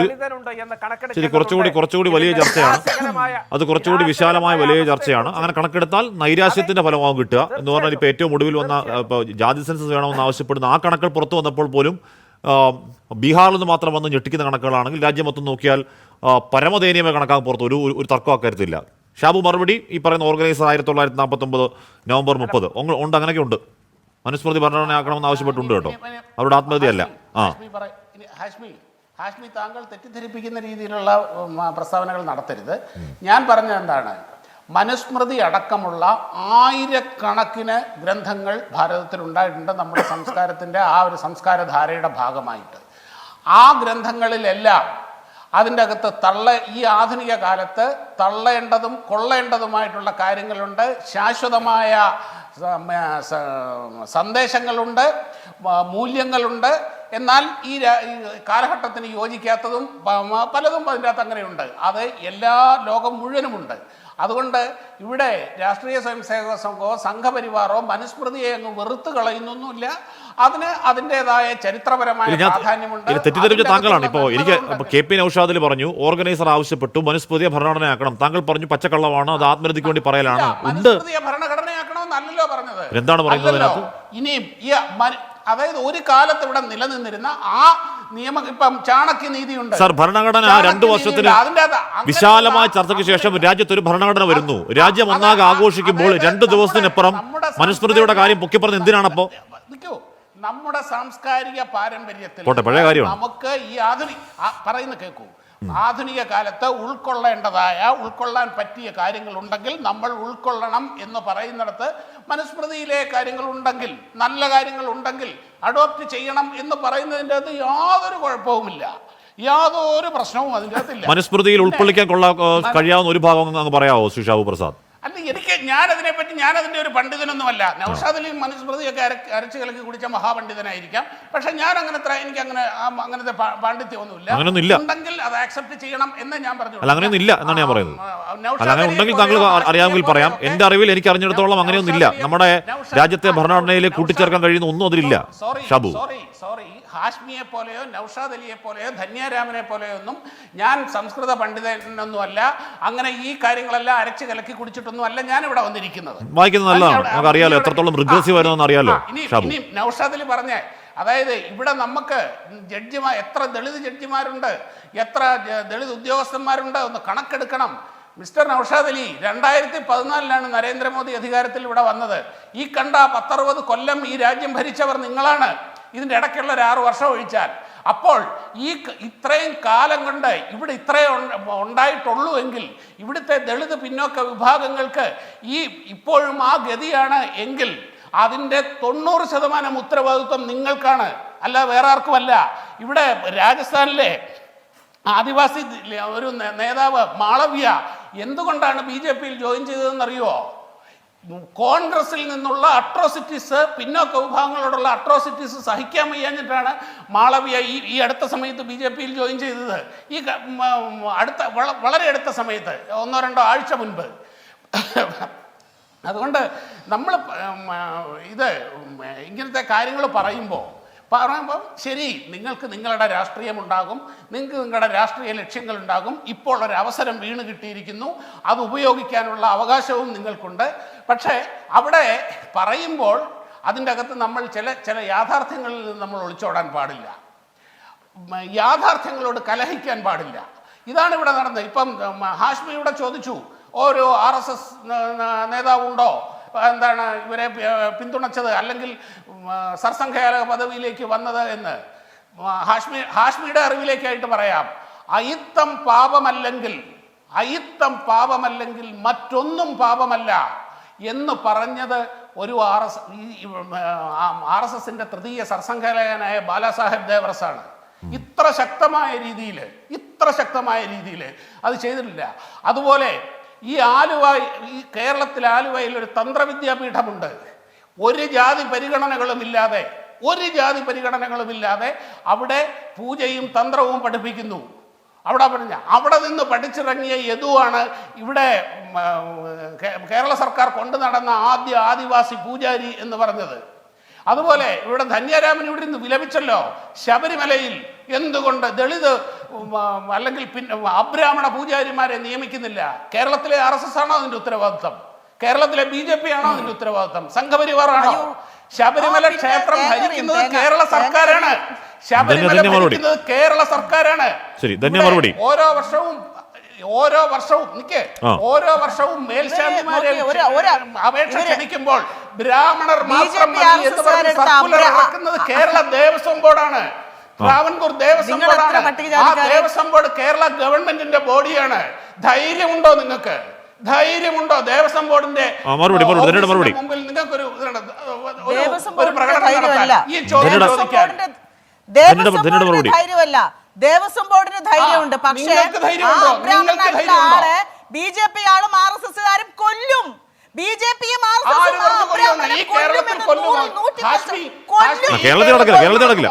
ദളിതനുണ്ട് എന്ന് കുറച്ചുകൂടി വലിയ ചർച്ചയാണ്. അത് കുറച്ചുകൂടി വിശാലമായ വലിയ ചർച്ചയാണ്. അങ്ങനെ കണക്കെടുത്താൽ നൈരാശ്യത്തിന്റെ ഫലമാകും കിട്ടുക എന്ന് പറഞ്ഞാൽ ഇപ്പൊ ഏറ്റവും ഒടുവിൽ വന്ന ജാതി സെൻസസ് വേണമെന്ന് ആവശ്യപ്പെടുന്ന ആ കണക്കുകൾ പുറത്തു വന്നപ്പോൾ പോലും ബീഹാറിൽ നിന്ന് മാത്രം വന്ന് ഞെട്ടിക്കുന്ന കണക്കുകളാണെങ്കിൽ രാജ്യം മൊത്തം നോക്കിയാൽ പരമദയനീയമായ കണക്കാണ് പുറത്ത്. ഒരു തർക്കം അക്കാര്യത്തില്ല. ഷാബു, മറുപടി ഈ പറയുന്ന ഓർഗനൈസർ 1949 നവംബർ 30 ഉണ്ട്, അങ്ങനെയൊക്കെ ഉണ്ട്. മനുസ്മൃതി ഭരണഘടനയാക്കണമെന്ന് ആവശ്യപ്പെട്ടുണ്ട് കേട്ടോ. അവരുടെ ആത്മഹത്യയല്ല. ഹാഷ്മി, താങ്കൾ തെറ്റിദ്ധരിപ്പിക്കുന്ന രീതിയിലുള്ള പ്രസ്താവനകൾ നടത്തരുത്. ഞാൻ പറഞ്ഞത് എന്താണ്, മനുസ്മൃതി അടക്കമുള്ള ആയിരക്കണക്കിന് ഗ്രന്ഥങ്ങൾ ഭാരതത്തിൽ ഉണ്ടായിട്ടുണ്ട് നമ്മുടെ സംസ്കാരത്തിൻ്റെ ആ ഒരു സംസ്കാരധാരയുടെ ഭാഗമായിട്ട്. ആ ഗ്രന്ഥങ്ങളിലെല്ലാം അതിൻ്റെ അകത്ത് ഈ ആധുനിക കാലത്ത് തള്ളേണ്ടതും കൊള്ളേണ്ടതുമായിട്ടുള്ള കാര്യങ്ങളുണ്ട്. ശാശ്വതമായ സന്ദേശങ്ങളുണ്ട്, മൂല്യങ്ങളുണ്ട്. എന്നാൽ ഈ കാലഘട്ടത്തിന് യോജിക്കാത്തതും പലതും അതിൻ്റെ അകത്ത് അങ്ങനെയുണ്ട്. അത് എല്ലാ ലോകം മുഴുവനുമുണ്ട്. അതുകൊണ്ട് ഇവിടെ രാഷ്ട്രീയ സ്വയംസേവക സംഘമോ സംഘപരിവാറോ മനുസ്മൃതിയെ അങ്ങ് വെറുത്ത് കളയുന്നൊന്നുമില്ല. അതിന് അതിൻ്റെതായ ചരിത്രപരമായ പ്രാധാന്യമുണ്ട്. തെറ്റിദ്ധരിപ്പിച്ച താങ്കളാണ്. ഇപ്പോൾ എനിക്ക് KP നൗഷാദിൽ പറഞ്ഞു ഓർഗനൈസർ ആവശ്യപ്പെട്ടു മനുസ്മൃതിയെ ഭരണഘടനയാക്കണം. താങ്കൾ പറഞ്ഞു പച്ചക്കള്ളമാണ്, അത് ആത്മഹത്യക്ക് വേണ്ടി പറയലാണ്. മനുസ്മൃതിയെ ഭരണഘടനയാക്കണമെന്നല്ലോ പറഞ്ഞത്. എന്താണ് പറയുന്നത്? ഇനിയും അതായത് ഒരു കാലത്ത് ഇവിടെ നിലനിന്നിരുന്ന ആ നിയമം, ഇപ്പം ചാണക്യ നീതിയുണ്ട് സർ. ഭരണഘടന 2 വർഷത്തിന് വിശാലമായ ചർച്ചയ്ക്ക് ശേഷം രാജ്യത്ത് ഒരു ഭരണഘടന വരുന്നു. രാജ്യം ഒന്നാകെ ആഘോഷിക്കുമ്പോൾ 2 ദിവസത്തിനപ്പുറം മനുസ്മൃതിയുടെ കാര്യം പൊക്കിപ്പറഞ്ഞ് എന്തിനാണപ്പോ? നമ്മുടെ സാംസ്കാരിക പാരമ്പര്യത്തിൽ നമുക്ക് ഈ പറയുന്ന കേൾക്കൂ, ആധുനിക കാലത്ത് ഉൾക്കൊള്ളാൻ പറ്റിയ കാര്യങ്ങളുണ്ടെങ്കിൽ നമ്മൾ ഉൾക്കൊള്ളണം എന്ന് പറയുന്നിടത്ത് മനുസ്മൃതിയിലെ കാര്യങ്ങളുണ്ടെങ്കിൽ, നല്ല കാര്യങ്ങളുണ്ടെങ്കിൽ അഡോപ്റ്റ് ചെയ്യണം എന്ന് പറയുന്നതിൻ്റെ അകത്ത് യാതൊരു കുഴപ്പവുമില്ല, യാതൊരു പ്രശ്നവും അതിൻ്റെ അകത്തില്ല. മനുസ്മൃതിയിൽ ഉൾക്കൊള്ളിക്കാൻ കഴിയാവുന്ന ഒരു ഭാഗം അങ്ങ് പറയാമോ ഷാബു പ്രസാദ്? അല്ല, ഞാനതിൻ്റെ ഒരു പണ്ഡിതനൊന്നുമല്ല. നൗഷാദ് അലി മനുസ്മൃതിയൊക്കെ അരച്ചു കലക്കി കുടിച്ച മഹാപണ്ഡിതനായിരിക്കാം. പക്ഷെ ഞാൻ എനിക്ക് അങ്ങനത്തെ പാണ്ഡിത്യമൊന്നുമില്ല. ഉണ്ടെങ്കിൽ അത് ആക്സെപ്റ്റ് ചെയ്യണം എന്ന് ഞാൻ പറഞ്ഞു. അങ്ങനെയൊന്നുമില്ല എന്നാണ് ഞാൻ പറയുന്നത്. അങ്ങനെ ഉണ്ടെങ്കിൽ താങ്കൾ അറിയാമെങ്കിൽ പറയാം. എന്റെ അറിവിൽ എനിക്ക് അറിഞ്ഞിടത്തോളം അങ്ങനെയൊന്നുമില്ല. നമ്മുടെ രാജ്യത്തെ ഭരണഘടനയിൽ കൂട്ടിച്ചേർക്കാൻ കഴിയുന്ന ഒന്നും അതിലില്ല. ഷാബു, സോറി, ഹാഷ്മിയെ പോലെയോ നൗഷാദ് അലിയെ പോലെയോ ധന്യാരാമനെ പോലെയോ ഒന്നും ഞാൻ സംസ്കൃത പണ്ഡിതനൊന്നുമല്ല. അങ്ങനെ ഈ കാര്യങ്ങളെല്ലാം അരച്ച് കലക്കി കുടിച്ചിട്ടൊന്നും അല്ല ഞാൻ ഇവിടെ വന്നിരിക്കുന്നത്. വായിക്കുന്നത് നല്ലതാണ്, നമുക്ക് അറിയാലോ എത്രത്തോളം റിഗ്രസീവ് ആയിരുന്നെന്ന് അറിയാലോ. ഇനി നൗഷാദ് അലി പറഞ്ഞേ, അതായത് ഇവിടെ നമുക്ക് എത്ര ദളിത് ജഡ്ജിമാരുണ്ട്, എത്ര ദളിത് ഉദ്യോഗസ്ഥന്മാരുണ്ട് ഒന്ന് കണക്കെടുക്കണം. മിസ്റ്റർ നൗഷാദ് അലി, 2014 നരേന്ദ്രമോദി അധികാരത്തിൽ ഇവിടെ വന്നത്. ഈ കണ്ട 10-60 കൊല്ലം ഈ രാജ്യം ഭരിച്ചവർ നിങ്ങളാണ്. ഇതിൻ്റെ ഇടയ്ക്കുള്ള ഒരു 6 വർഷം ഒഴിച്ചാൽ. അപ്പോൾ ഇത്രയും കാലം കൊണ്ട് ഇവിടെ ഇത്രയും ഉണ്ടായിട്ടുള്ളൂ എങ്കിൽ ഇവിടുത്തെ ദളിത് പിന്നോക്ക വിഭാഗങ്ങൾക്ക് ഇപ്പോഴും ആ ഗതിയാണ് എങ്കിൽ അതിൻ്റെ 90% ഉത്തരവാദിത്വം നിങ്ങൾക്കാണ്, അല്ല വേറെ ആർക്കുമല്ല. ഇവിടെ രാജസ്ഥാനിലെ ആദിവാസി ഒരു നേതാവ് മാളവ്യ എന്തുകൊണ്ടാണ് BJPയിൽ ജോയിൻ ചെയ്തതെന്നറിയുമോ? കോൺഗ്രസിൽ നിന്നുള്ള അട്രോസിറ്റീസ്, പിന്നോക്ക വിഭാഗങ്ങളോടുള്ള അട്രോസിറ്റീസ് സഹിക്കാൻ വയ്യാഞ്ഞിട്ടാണ് മാളവ്യ ഈ അടുത്ത സമയത്ത് BJPയിൽ ജോയിൻ ചെയ്തത്. വളരെ അടുത്ത സമയത്ത് 1-2 ആഴ്ച മുൻപ്. അതുകൊണ്ട് നമ്മൾ ഇങ്ങനത്തെ കാര്യങ്ങൾ പറയുമ്പോൾ ശരി, നിങ്ങൾക്ക് നിങ്ങളുടെ രാഷ്ട്രീയമുണ്ടാകും, നിങ്ങൾക്ക് നിങ്ങളുടെ രാഷ്ട്രീയ ലക്ഷ്യങ്ങളുണ്ടാകും. ഇപ്പോൾ ഒരു അവസരം വീണ് കിട്ടിയിരിക്കുന്നു, അത് ഉപയോഗിക്കാനുള്ള അവകാശവും നിങ്ങൾക്കുണ്ട്. പക്ഷേ അവിടെ പറയുമ്പോൾ അതിൻ്റെ അകത്ത് നമ്മൾ ചില യാഥാർത്ഥ്യങ്ങളിൽ നിന്ന് നമ്മൾ ഒളിച്ചോടാൻ പാടില്ല, യാഥാർത്ഥ്യങ്ങളോട് കലഹിക്കാൻ പാടില്ല. ഇതാണ് ഇവിടെ നടന്നത്. ഇപ്പം ഹാഷ്മി ഇവിടെ ചോദിച്ചു, ഓരോ RSS നേതാവുണ്ടോ എന്താണ് ഇവരെ പിന്തുണച്ചത് അല്ലെങ്കിൽ സർസംഘചാലക പദവിയിലേക്ക് വന്നത് എന്ന്. ഹാഷ്മിയുടെ അറിവിലേക്കായിട്ട് പറയാം, അയിത്തം പാപമല്ലെങ്കിൽ മറ്റൊന്നും പാപമല്ല എന്ന് പറഞ്ഞത് ഒരു RSSന്റെ തൃതീയ സർസംഘചാലകനായ ബാലാസാഹേബ് ദേവറസാണ്. ഇത്ര ശക്തമായ രീതിയിൽ അത് ചെയ്തിട്ടില്ല. അതുപോലെ ഈ കേരളത്തിൽ ആലുവയിൽ ഒരു തന്ത്രവിദ്യാപീഠമുണ്ട്. ഒരു ജാതി പരിഗണനകളുമില്ലാതെ അവിടെ പൂജയും തന്ത്രവും പഠിപ്പിക്കുന്നു. അവിടെ നിന്ന് പഠിച്ചിറങ്ങിയ യദുവാണ് ഇവിടെ കേരള സർക്കാർ കൊണ്ടു നടന്ന ആദ്യ ആദിവാസി പൂജാരി എന്ന് പറഞ്ഞത്. അതുപോലെ ഇവിടെ ധന്യരാമൻ ഇവിടെ നിന്ന് വിലപിച്ചല്ലോ, ശബരിമലയിൽ എന്തുകൊണ്ട് ദളിത് അല്ലെങ്കിൽ അബ്രാഹ്മണ പൂജാരിമാരെ നിയമിക്കുന്നില്ല? കേരളത്തിലെ RSS ആണോ അതിന്റെ ഉത്തരവാദിത്വം? കേരളത്തിലെ BJP ആണോ അതിന്റെ ഉത്തരവാദിത്വം? സംഘപരിവാറാണോ? ശബരിമല ക്ഷേത്രം ഭരിക്കുന്നത് കേരള സർക്കാരാണ്. ഓരോ വർഷവും മേൽശാന്തിമാരെ അപേക്ഷ ക്ഷണിക്കുമ്പോൾ ബ്രാഹ്മണർ മാത്രം നടക്കുന്നത് കേരള ദേവസ്വം ബോർഡാണ്, ട്രാവൻകൂർ ദേവസ്വം ബോർഡാണ്. ആ ദേവസ്വം ബോർഡ് കേരള ഗവൺമെന്റിന്റെ ബോഡിയാണ്. ധൈര്യമുണ്ടോ നിങ്ങൾക്ക്? ദേവസ്വം ബോർഡിന്റെ മുമ്പിൽ നിങ്ങൾക്കൊരു പ്രകടനം നടത്താൻ? ഈ ചോദ്യം ചോദിക്കാൻ ധൈര്യമല്ല, ദേവസ്വം ബോർഡിന് ധൈര്യമുണ്ട്. പക്ഷേ ആളെ BJP ആളും RSSകാരും കൊല്ലും. BJPയും കേരളത്തിൽ നടക്കില്ല.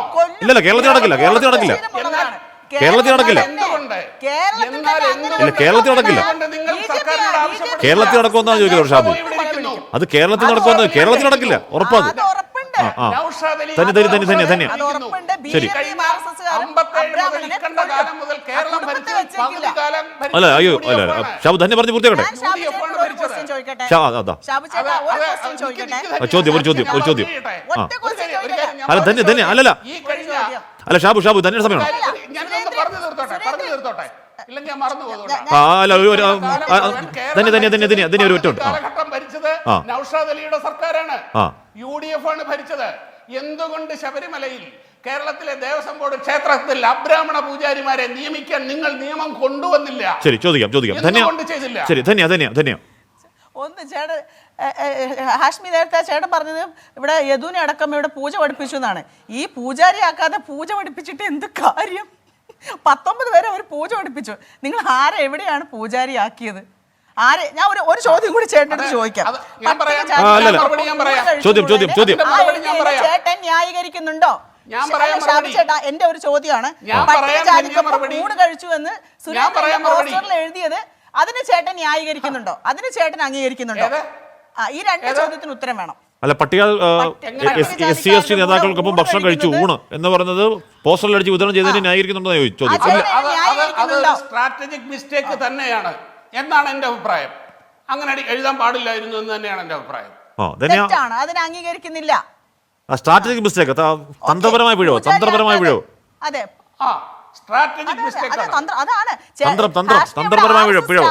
കേരളത്തിൽ നടക്കുമെന്നാണ് ചോദിക്കുന്നത് ഷാബു. അത് കേരളത്തിൽ നടക്കുമെന്ന് കേരളത്തിൽ നടക്കില്ല, ഉറപ്പാണ്. തന്നെ ശരി. അല്ല അയ്യോ അല്ല ഷാബു തന്നെ പറഞ്ഞ് പൂർത്തിയാക്കട്ടെ. ചോദ്യം അല്ല ധന്യ അല്ലല്ല അല്ല ഷാബു തന്നെ സമയമാണ്. തന്നെ ഒരു ഒറ്റ നൗഷാദ് അലിയുടെ സർക്കാരാണ്, UDF ആണ് ഭരിച്ചത്. എന്തുകൊണ്ട് ശബരിമലയിൽ കേരളത്തിലെ ദേവസ്വം ബോർഡ് ക്ഷേത്രത്തിൽ അബ്രാഹ്മണ പൂജാരിമാരെ നിയമിക്കാൻ നിങ്ങൾ നിയമം കൊണ്ടുവന്നില്ല? ശരി, ചോദിക്കാം. ശരി, ധന്യ ഒന്ന് ചേട്ടൻ ഹാഷ്മി നേരത്തെ ചേട്ടൻ പറഞ്ഞത് ഇവിടെ യദുവിനെ അടക്കം ഇവിടെ പൂജ പഠിപ്പിച്ചു എന്നാണ്. ഈ പൂജാരിയാക്കാതെ പൂജ പഠിപ്പിച്ചിട്ട് എന്ത് കാര്യം? 19 പേരെ അവർ പൂജ പഠിപ്പിച്ചു. നിങ്ങൾ എവിടെയാണ് പൂജാരിയാക്കിയത്? ഞാൻ ഒരു ചോദ്യം കൂടി ചേട്ടനോട് ചോദിക്കാം. ചേട്ടൻ ന്യായീകരിക്കുന്നുണ്ടോ? ചേട്ടാ, എന്റെ ഒരു ചോദ്യമാണ്. ഊണ് കഴിച്ചു എന്ന് സുരേന്ദ്രൻ എഴുതിയത് അതിന് ചേട്ടൻ ന്യായീകരിക്കുന്നുണ്ടോ? അതിന് ചേട്ടൻ അംഗീകരിക്കുന്നുണ്ടോ? ഈ രണ്ട് ചോദ്യത്തിന് ഉത്തരം വേണം. അല്ല, പട്ടിക SC/ST നേതാക്കൾക്കൊപ്പം ഭക്ഷണം കഴിച്ചു ഊണ് എന്ന് പറയുന്നത് പോസ്റ്ററിൽ അടിച്ച് വിതരണം ചെയ്തതിന് ന്യായീകരിക്കുന്നുണ്ടോ ചോദിച്ചു. അതൊരു സ്ട്രാറ്റജിക് മിസ്റ്റേക്ക് തന്നെയാണ് എന്നാണ് എന്റെ അഭിപ്രായം. അങ്ങനെ എഴുതാൻ പാടില്ലായിരുന്നു എന്ന് തന്നെയാണ് എന്റെ അഭിപ്രായം. തെറ്റാണ്, അതിനെ അംഗീകരിക്കുന്നില്ല. സ്ട്രാറ്റജിക് മിസ്റ്റേക്ക്, തന്ത്രപരമായ പിഴവോ? അതെ, സ്ട്രാറ്റജിക് മിസ്റ്റേക്ക് ആണ്. അതാണ് തന്ത്രപരമായ പിഴവോ?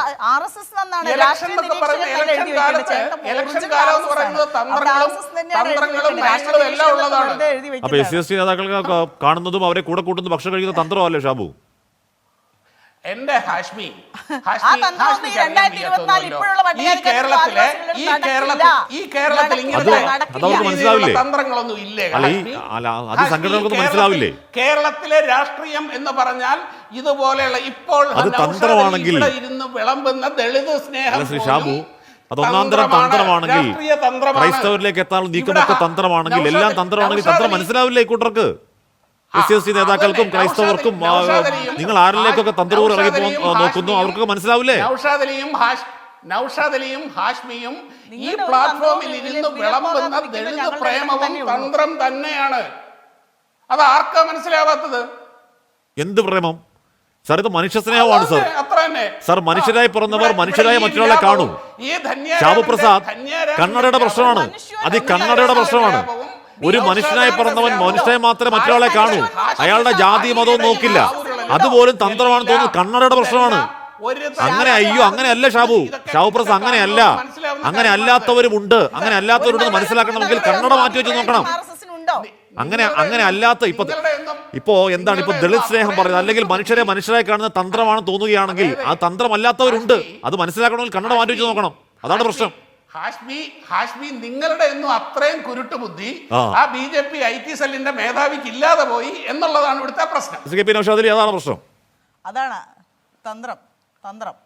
ഇലക്ഷൻ കാലം എന്ന് പറയുന്നത് തന്ത്രങ്ങളും നയങ്ങളും എല്ലാം ഉള്ളതാണ്. അപ്പൊ SC/ST നേതാക്കൾക്ക് കാണുന്നതും അവരെ കൂടെ കൂട്ടുന്ന ഭക്ഷണം കഴിക്കുന്ന തന്ത്രമല്ലേ ഷാബു? എന്റെ ഹാഷ്മി തന്ത്രങ്ങളൊന്നും ഇല്ലേ? കേരളത്തിലെ രാഷ്ട്രീയം എന്ന് പറഞ്ഞാൽ ഇതുപോലെയുള്ള ഇപ്പോൾ ഇരുന്ന് വിളമ്പുന്ന ദളിത് സ്നേഹം ഷാബു, അതൊന്നാന്തരം തന്ത്രമാണെങ്കിൽ ക്രൈസ്തവരിലേക്ക് എത്താനുള്ള നീക്കമൊക്കെ തന്ത്രമാണെങ്കിൽ, എല്ലാം തന്ത്രമാണെങ്കിൽ തന്ത്രം മനസ്സിലാവില്ലേ കൂട്ടർക്ക്? SC/ST നേതാക്കൾക്കും ക്രൈസ്തവർക്കും നിങ്ങൾ ആരിലേക്കൊക്കെ തന്ത്രപൂർ ഇറങ്ങി നോക്കുന്നു അവർക്കൊക്കെ മനസ്സിലാവില്ലേ? നൗഷാദ് അലിയും ഹാഷ്മിയും ഈ പ്ലാറ്റ്ഫോമിൽ ഇരുന്ന് വിളമ്പുന്ന ദളിത് പ്രേമവും തന്ത്രം തന്നെയാണ്. അത് ആർക്കാ മനസ്സിലാവാത്തത്? എന്ത് പ്രേമം സാർ? ഇത് മനുഷ്യ സ്നേഹമാണ് സാർ. അത്ര തന്നെ സാർ, മനുഷ്യരായി പിറന്നവർ മനുഷ്യരായ മറ്റൊരാളെ കാണും. ഷാബു പ്രസാദ് കണ്ണടയുടെ പ്രശ്നമാണ്. അത് ഈ കണ്ണടയുടെ പ്രശ്നമാണ്. ഒരു മനുഷ്യനായി പിറന്നവൻ മനുഷ്യനെ മാത്രമേ മറ്റൊരാളെ കാണൂ. അയാളുടെ ജാതി മതവും നോക്കില്ല. അതുപോലും തന്ത്രമാണ് തോന്നുന്നു. കണ്ണടയുടെ പ്രശ്നമാണ്. അങ്ങനെ അയ്യോ അങ്ങനെയല്ല ഷാബു പ്രസ്, അങ്ങനെയല്ല. അങ്ങനെ അല്ലാത്തവരുമുണ്ട്. അങ്ങനെ അല്ലാത്തവരുണ്ടെന്ന് മനസ്സിലാക്കണമെങ്കിൽ കണ്ണട മാറ്റി വെച്ച് നോക്കണം. അങ്ങനെ അല്ലാത്ത ഇപ്പോ എന്താണ് ഇപ്പൊ ദളിത് സ്നേഹം പറയുന്നത്, അല്ലെങ്കിൽ മനുഷ്യരെ മനുഷ്യരായി കാണുന്ന തന്ത്രമാണ് തോന്നുകയാണെങ്കിൽ ആ തന്ത്രമല്ലാത്തവരുണ്ട്. അത് മനസ്സിലാക്കണമെങ്കിൽ കണ്ണട മാറ്റി വെച്ച് നോക്കണം. അതാണ് പ്രശ്നം. ഹാഷ്മി നിങ്ങളുടെ ഒന്നും അത്രയും കുരുട്ട് ബുദ്ധി ആ BJP IT സെല്ലിന്റെ മേധാവിക്ക് ഇല്ലാതെ പോയി എന്നുള്ളതാണ് ഇവിടുത്തെ പ്രശ്നം. അതാണ് പ്രശ്നം. അതാണ് തന്ത്രം.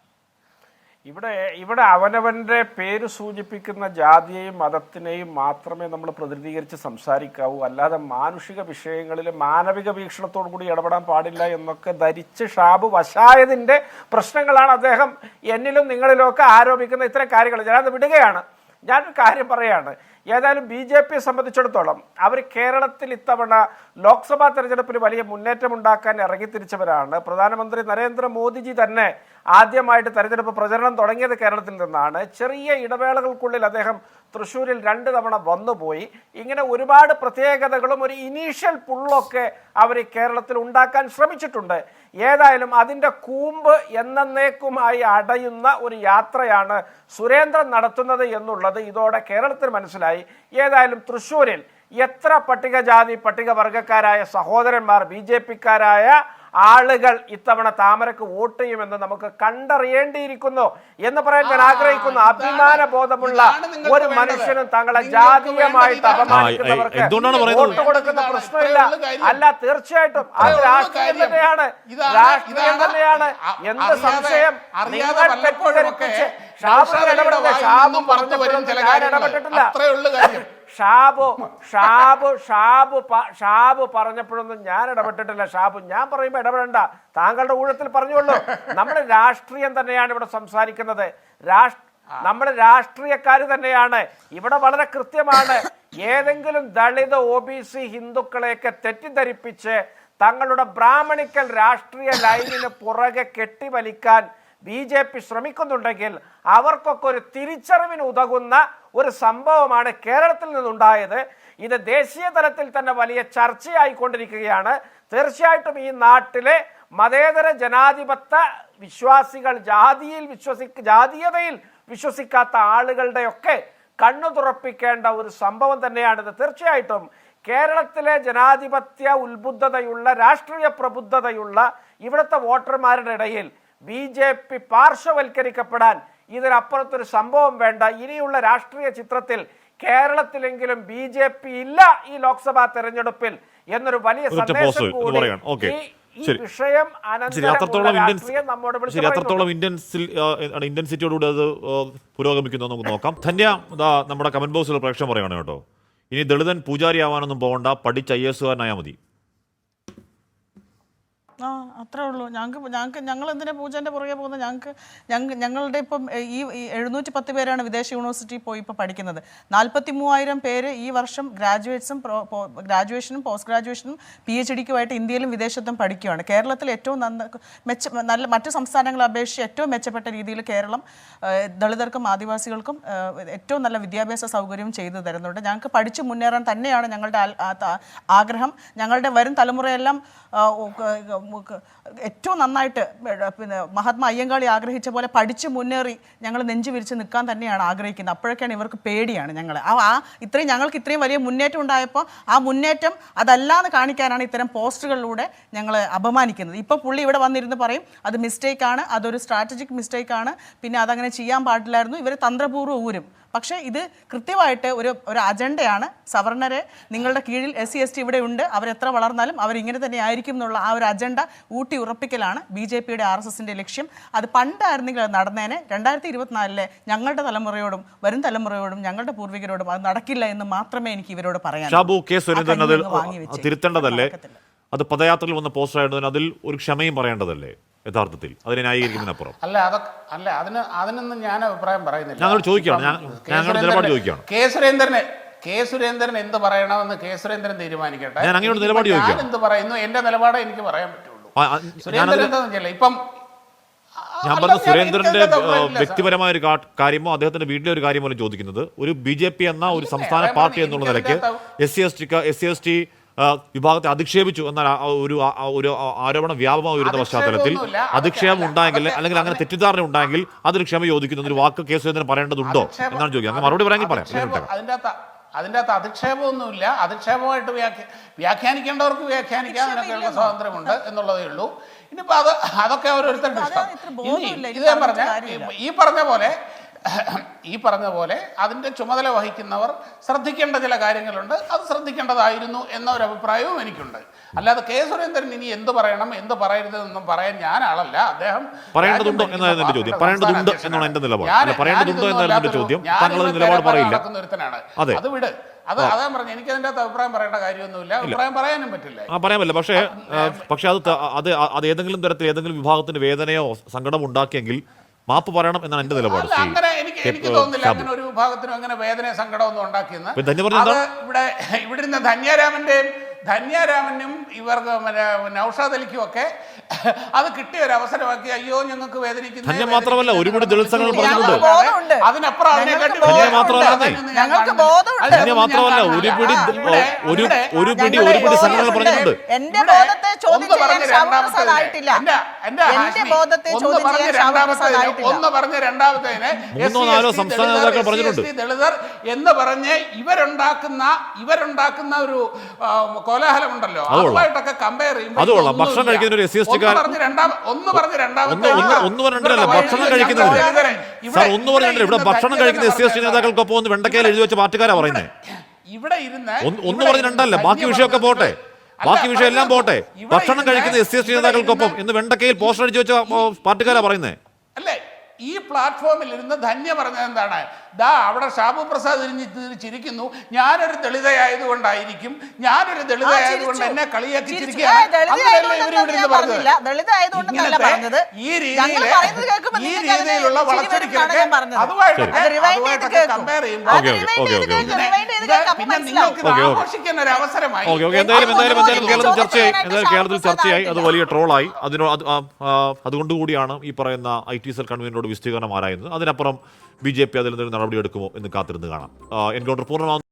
ഇവിടെ അവനവന്റെ പേര് സൂചിപ്പിക്കുന്ന ജാതിയെയും മതത്തിനെയും മാത്രമേ നമ്മൾ പ്രതിനിധീകരിച്ച് സംസാരിക്കാവൂ. അല്ലാതെ മാനുഷിക വിഷയങ്ങളിൽ മാനവിക വീക്ഷണത്തോടു കൂടി ഇടപെടാൻ പാടില്ല എന്നൊക്കെ ധരിച്ച് ഷാബു വശായതിന്റെ പ്രശ്നങ്ങളാണ് അദ്ദേഹം എന്നിലും നിങ്ങളിലും ഒക്കെ ആരോപിക്കുന്ന ഇത്തരം കാര്യങ്ങൾ. ഞാനത് വിടുകയാണ്. ഞാനൊരു കാര്യം പറയാണ്. ഏതായാലും BJPയെ സംബന്ധിച്ചിടത്തോളം അവർ കേരളത്തിൽ ഇത്തവണ ലോക്സഭാ തെരഞ്ഞെടുപ്പിൽ വലിയ മുന്നേറ്റം ഉണ്ടാക്കാൻ ഇറങ്ങിത്തിരിച്ചവരാണ്. പ്രധാനമന്ത്രി നരേന്ദ്രമോദിജി തന്നെ ആദ്യമായിട്ട് തെരഞ്ഞെടുപ്പ് പ്രചരണം തുടങ്ങിയത് കേരളത്തിൽ നിന്നാണ്. ചെറിയ ഇടവേളകൾക്കുള്ളിൽ അദ്ദേഹം തൃശ്ശൂരിൽ 2 തവണ വന്നുപോയി. ഇങ്ങനെ ഒരുപാട് പ്രത്യേകതകളും ഒരു ഇനീഷ്യൽ പുള്ളൊക്കെ അവർ കേരളത്തിൽ ഉണ്ടാക്കാൻ ശ്രമിച്ചിട്ടുണ്ട്. ഏതായാലും അതിൻ്റെ കൂമ്പ് എന്നേക്കുമായി അടയുന്ന ഒരു യാത്രയാണ് സുരേന്ദ്രൻ നടത്തുന്നത് എന്നുള്ളത് ഇതോടെ കേരളത്തിൽ മനസ്സിലായി. ഏതായാലും തൃശ്ശൂരിൽ എത്ര പട്ടികജാതി പട്ടികവർഗക്കാരായ സഹോദരന്മാർ BJPക്കാരായ ആളുകൾ ഇത്തവണ താമരക്ക് വോട്ട് ചെയ്യുമെന്ന് നമുക്ക് കണ്ടറിയേണ്ടിയിരിക്കുന്നു എന്ന് പറയാൻ ഞാൻ ആഗ്രഹിക്കുന്നു. അഭിമാന ബോധമുള്ള ഒരു മനുഷ്യനും തങ്ങളെ ജാതീയമായിട്ട് അപമാനിക്കുന്നവർക്ക് വോട്ട് കൊടുക്കുന്ന പ്രശ്നമില്ല. അല്ല, തീർച്ചയായിട്ടും അത് രാഷ്ട്രീയം തന്നെയാണ്. എന്ത് സംശയം? നിങ്ങൾ തെറ്റിദ്ധരിപ്പിച്ച് ഷാബു പറഞ്ഞപ്പോഴൊന്നും ഷാബു പറഞ്ഞപ്പോഴൊന്നും ഞാൻ ഇടപെട്ടിട്ടില്ല. ഞാൻ പറയുമ്പോൾ ഇടപെടണ്ട. താങ്കളുടെ ഊഴത്തിൽ പറഞ്ഞുള്ളൂ. നമ്മുടെ രാഷ്ട്രീയം തന്നെയാണ് ഇവിടെ സംസാരിക്കുന്നത്. നമ്മുടെ രാഷ്ട്രീയക്കാർ തന്നെയാണ് ഇവിടെ. വളരെ കൃത്യമാണ്. ഏതെങ്കിലും ദളിത് OBC ഹിന്ദുക്കളെയൊക്കെ തെറ്റിദ്ധരിപ്പിച്ച് തങ്ങളുടെ ബ്രാഹ്മണിക്കൽ രാഷ്ട്രീയ ലൈനിന് പുറകെ കെട്ടിവലിക്കാൻ BJP ശ്രമിക്കുന്നുണ്ടെങ്കിൽ അവർക്കൊക്കെ ഒരു തിരിച്ചറിവിന് ഉതകുന്ന ഒരു സംഭവമാണ് കേരളത്തിൽ നിന്നുണ്ടായത്. ഇത് ദേശീയ തലത്തിൽ തന്നെ വലിയ ചർച്ചയായിക്കൊണ്ടിരിക്കുകയാണ്. തീർച്ചയായിട്ടും ഈ നാട്ടിലെ മതേതര ജനാധിപത്യ വിശ്വാസികൾ, ജാതീയതയിൽ വിശ്വസിക്കാത്ത ആളുകളുടെയൊക്കെ കണ്ണു തുറപ്പിക്കേണ്ട ഒരു സംഭവം തന്നെയാണിത്. തീർച്ചയായിട്ടും കേരളത്തിലെ ജനാധിപത്യ ഉത്ബുദ്ധതയുള്ള, രാഷ്ട്രീയ പ്രബുദ്ധതയുള്ള ഇവിടുത്തെ വോട്ടർമാരുടെ ഇടയിൽ BJP പാർശ്വവൽക്കരിക്കപ്പെടാൻ ഇതിനപ്പുറത്തൊരു സംഭവം വേണ്ട. ഇനിയുള്ള രാഷ്ട്രീയ ചിത്രത്തിൽ കേരളത്തിലെങ്കിലും BJP ഇല്ല ഈ ലോക്സഭാ തെരഞ്ഞെടുപ്പിൽ എന്നൊരു വലിയ സന്ദേശം കൂടി ഈ വിഷയം അത്രത്തോളം ഇന്റൻസിറ്റിയോടുകൂടി അത് പുരോഗമിക്കുന്നു നമുക്ക് നോക്കാം. ധന്യ നമ്മുടെ കമന്റ് ബോക്സിൽ പ്രേക്ഷകർ പറയാണ് കേട്ടോ, ഇനി ദളിതൻ പൂജാരി ആവാനൊന്നും പോകണ്ട, പഠിച്ച IAS-കാരനായാൽ മതി. അത്രേ ഉള്ളൂ. ഞങ്ങൾ എന്തിനാ പൂജൻ്റെ പുറകെ പോകുന്നത്? ഞങ്ങളുടെ ഇപ്പം ഈ 710 പേരാണ് വിദേശ യൂണിവേഴ്സിറ്റിയിൽ പോയി ഇപ്പോൾ പഠിക്കുന്നത്. 43,000 പേര് ഈ വർഷം ഗ്രാജുവേഷനും പോസ്റ്റ് ഗ്രാജുവേഷനും PhD-ക്കുമായിട്ട് ഇന്ത്യയിലും വിദേശത്തും പഠിക്കുകയാണ്. കേരളത്തിൽ ഏറ്റവും നല്ല മറ്റു സംസ്ഥാനങ്ങളെ അപേക്ഷിച്ച് ഏറ്റവും മെച്ചപ്പെട്ട രീതിയിൽ കേരളം ദളിതർക്കും ആദിവാസികൾക്കും ഏറ്റവും നല്ല വിദ്യാഭ്യാസ സൗകര്യവും ചെയ്തു തരുന്നുണ്ട്. ഞങ്ങൾക്ക് പഠിച്ചു മുന്നേറാൻ തന്നെയാണ് ഞങ്ങളുടെ ആഗ്രഹം. ഞങ്ങളുടെ വരും തലമുറയെല്ലാം ഏറ്റവും നന്നായിട്ട് മഹാത്മാ അയ്യങ്കാളി ആഗ്രഹിച്ച പോലെ പഠിച്ച് മുന്നേറി ഞങ്ങൾ നെഞ്ചു വിരിച്ച് നിൽക്കാൻ തന്നെയാണ് ആഗ്രഹിക്കുന്നത്. അപ്പോഴൊക്കെയാണ് ഇവർക്ക് പേടിയാണ് ഞങ്ങൾ. ഞങ്ങൾക്ക് ഇത്രയും വലിയ മുന്നേറ്റം ഉണ്ടായപ്പോൾ ആ മുന്നേറ്റം അതല്ലാന്ന് കാണിക്കാനാണ് ഇത്തരം പോസ്റ്റുകളിലൂടെ ഞങ്ങൾ അപമാനിക്കുന്നത്. ഇപ്പോൾ പുള്ളി ഇവിടെ വന്നിരുന്ന് പറയും അത് മിസ്റ്റേക്കാണ്, അതൊരു സ്ട്രാറ്റജിക് മിസ്റ്റേക്കാണ്, പിന്നെ അതങ്ങനെ ചെയ്യാൻ പാടില്ലായിരുന്നു, ഇവർ തന്ത്രപൂർവ്വം ഊരും. പക്ഷേ ഇത് കൃത്യമായിട്ട് ഒരു അജണ്ടയാണ്. സവർണരെ നിങ്ങളുടെ കീഴിൽ SC/ST ഇവിടെ ഉണ്ട്, അവരെത്ര വളർന്നാലും അവരിങ്ങനെ തന്നെ ആയിരിക്കും എന്നുള്ള ആ ഒരു അജണ്ട ഊട്ടി ഉറപ്പിക്കലാണ് BJP-യുടെ RSS-ന്റെ ലക്ഷ്യം. അത് പണ്ടായിരുന്നെങ്കിൽ അത് നടന്നേനെ. 2024 ഞങ്ങളുടെ തലമുറയോടും വരും തലമുറയോടും ഞങ്ങളുടെ പൂർവികരോടും അത് നടക്കില്ല എന്ന് മാത്രമേ എനിക്ക് ഇവരോട് പറയാൻ. തിരുത്തേണ്ടതല്ലേ? അത് പദയാത്രയിൽ വന്ന പോസ്റ്റർ ആയിരുന്നു. അതിൽ ഒരു ക്ഷമയും പറയേണ്ടതല്ലേ യഥാർത്ഥത്തിൽ? അതിനെ ന്യായീകരിക്കുന്നതിനപ്പുറം അതിനൊന്നും ഞാൻ അഭിപ്രായം പറയുന്നില്ല. ഞങ്ങൾ ചോദിക്കുകയാണ് കെ സുരേന്ദ്രൻ എന്ത് പറയണമെന്ന് കെ സുരേന്ദ്രൻ തീരുമാനിക്കട്ടെ. ഞാൻ അങ്ങോട്ട് നിലപാട് ചോദിക്കാം. എന്ത് പറയുന്നു എന്റെ നിലപാട് എനിക്ക് പറയാൻ പറ്റുള്ളൂ. സുരേന്ദ്രൻ എന്താണെന്ന് വെച്ചാൽ ഇപ്പം ഞാൻ അല്ല, പറഞ്ഞ ഞാൻ സുരേന്ദ്രന്റെ എനിക്കതിനകത്ത് അഭിപ്രായമില്ല, സാർ. വ്യക്തിപരമായ ഒരു കാര്യമോ അദ്ദേഹത്തിന്റെ വീട്ടിലെ ഒരു കാര്യമോ ചോദിക്കുന്നത് ഒരു BJP എന്ന ഒരു സംസ്ഥാന അതെ, പാർട്ടി എനിക്ക് എന്നുള്ള നിലയ്ക്ക് SC/ST വിഭാഗത്തെ അധിക്ഷേപിച്ചു എന്ന ഒരു ആരോപണം വ്യാപകമായി വരുന്ന പശ്ചാത്തലത്തിൽ അധിക്ഷേപമൊന്നുമില്ല. അധിക്ഷേപം ഉണ്ടെങ്കിൽ അതൊക്കെ- അല്ലെങ്കിൽ അങ്ങനെ തെറ്റിദ്ധാരണ ഉണ്ടെങ്കിൽ അതിന് ക്ഷമ ചോദിക്കുന്ന ഒരു വാക്ക് കെ സുരേന്ദ്രൻ പറയേണ്ടതുണ്ടോ എന്നാണ് ചോദിക്കുക. അങ്ങനെ മറുപടി പറയാമെങ്കിൽ പറയാം. അതിൻ്റെ അകത്ത് അധിക്ഷേപമൊന്നുമില്ല. അധിക്ഷേപമായിട്ട് വ്യാഖ്യാനിക്കേണ്ടവർക്ക് വ്യാഖ്യാനിക്കാൻ അതിനൊക്കെയുള്ള സ്വാതന്ത്ര്യമുണ്ട് എന്നുള്ളതേ ഉള്ളൂ. ഇനിയിപ്പോൾ അതൊക്കെ ഓരോരുത്തരുടെ ഇഷ്ടം. ഇത്ര ബോധമില്ല, ഇത് ഞാൻ പറഞ്ഞ ഈ പറഞ്ഞ പോലെ അതിൻ്റെ ചുമതല വഹിക്കുന്നവർ ശ്രദ്ധിക്കേണ്ട ചില കാര്യങ്ങളുണ്ട്. അത് ശ്രദ്ധിക്കേണ്ടതായിരുന്നു എന്ന ഒരു അഭിപ്രായവും എനിക്കുണ്ട്. അല്ലാതെ കെ സുരേന്ദ്രൻ ഇനി എന്ത് പറയണം എന്ത് പറയരുതെന്നും പറയാൻ ഞാൻ ആളല്ല. അദ്ദേഹം പറയേണ്ടതുണ്ടോ എന്നാണ് എന്റെ ചോദ്യം. പറയേണ്ടതുണ്ട് എന്നാണ് എന്റെ നിലപാട്. അല്ല, പറയേണ്ടതുണ്ടോ എന്നാണ് എന്റെ ചോദ്യം. താങ്കൾ അത് നിലപാട് പറയില്ല. അതെ, അത് വിട്. അതാ പറഞ്ഞു, എനിക്ക് അതിൻ്റെ അകത്ത് അഭിപ്രായം പറയേണ്ട കാര്യമൊന്നുമില്ല. അഭിപ്രായം പറയാനും പറ്റില്ല. പറയാൻ പറ്റില്ല. പക്ഷേ അത് ഏതെങ്കിലും തരത്തിൽ ഏതെങ്കിലും വിഭാഗത്തിന് വേദനയോ സങ്കടമോ ഉണ്ടാക്കിയെങ്കിൽ മാപ്പ് പറയണം എന്നാണ് എന്റെ നിലപാട്. അങ്ങനെ എനിക്ക് തോന്നുന്നില്ല അങ്ങനെ ഒരു വിഭാഗത്തിനും അങ്ങനെ വേദന സങ്കടമൊന്നും ഉണ്ടാക്കിയെന്ന്. അത് ഇവിടെ ഇരുന്ന ധന്യാരാമനും ഇവർക്ക് നൗഷാദ് അലിക്കും ഒക്കെ അത് കിട്ടിയ ഒരു അവസരമാക്കി അയ്യോ ഞങ്ങൾക്ക് വേദനിക്കുന്നു. ധന്യ മാത്രമല്ല, ഒരുപാട് ദളിത് സംഘടനകൾ പറഞ്ഞിട്ടുണ്ട്. അതിനപ്പുറം ധന്യ മാത്രമല്ല, ഒരു പിടി സംഘടനകൾ പറഞ്ഞിട്ടുണ്ട്. എന്റെ ബോധത്തെ ചോദ്യം ചെയ്യാൻ ശ്യാമപ്രസാദ് ആയിട്ടില്ല. എന്റെ ബോധത്തെ ചോദ്യം ചെയ്യാൻ ശ്യാമപ്രസാദ് ആയിട്ടില്ല. ഒന്ന് പറഞ്ഞ രണ്ടാമത്തേന് മൂന്നോ നാലോ സംസ്ഥാന നേതാക്കൾ പറഞ്ഞിട്ടുണ്ട്. ദളിതർ എന്ന് പറഞ്ഞ് ഇവരുണ്ടാക്കുന്ന ഒരു കോലാഹലമുണ്ടല്ലോ, അതുമായിട്ടൊക്കെ കമ്പയർ ചെയ്യുമ്പോൾ ഭക്ഷണം കഴിക്കുന്ന ഒരു SC/ST ഒന്ന് പറഞ്ഞ് രണ്ടാമത്തെ ഭക്ഷണം കഴിക്കുന്നുണ്ട്. സാർ, ഒന്ന് പറഞ്ഞിട്ടുണ്ട്. ഇവിടെ ഭക്ഷണം കഴിക്കുന്ന SC/ST നേതാക്കൾക്കൊപ്പം ഒന്ന് വെണ്ടക്കയിൽ എഴുതി വെച്ച പാർട്ടിക്കാരാ പറയുന്നത്. ഇവിടെ ഇരുന്ന് ഒന്ന് പറഞ്ഞ് രണ്ടല്ല, ബാക്കി വിഷയമൊക്കെ പോട്ടെ, ബാക്കി വിഷയം എല്ലാം പോട്ടെ. ഭക്ഷണം കഴിക്കുന്ന SC/ST നേതാക്കൾക്കൊപ്പം ഇന്ന് വെണ്ടക്കയിൽ പോസ്റ്റർ അടിച്ചു വെച്ച പാർട്ടിക്കാരാ പറയുന്നത്. അല്ലേ? ഈ പ്ലാറ്റ്ഫോമിൽ ഇരുന്ന് ധന്യ പറഞ്ഞത് എന്താണ്? അവിടെ ഷാബു പ്രസാദ് ചിരിക്കുന്നു, ഞാനൊരു ദളിതയായതുകൊണ്ടായിരിക്കും, ഞാനൊകൊണ്ട് എന്നെ കളിയാക്കി ചിരിക്കുകയാണ്. ഈ രീതിയിലുള്ള വളച്ചൊടിക്കലൊക്കെ അതുമായിട്ടൊക്കെ കമ്പയർ ചെയ്യുമ്പോൾ പിന്നെ നിങ്ങൾക്ക് ആഘോഷിക്കാൻ ഒരു അവസരമായി. കേരളത്തിൽ ചർച്ചയായി, അത് വലിയ ട്രോളായി. അതുകൊണ്ടുകൂടിയാണ് ഈ പറയുന്ന IT സെൽ കൺവീനറോട് വിശദീകരണം ആരായുന്നത്. അതിനപ്പുറം BJP അതിൽ നിന്നൊരു നടപടി എടുക്കുമോ എന്ന് കാത്തിരുന്ന് കാണാം. എൻകൗണ്ടർ പൂർണ്ണമാകുന്നു.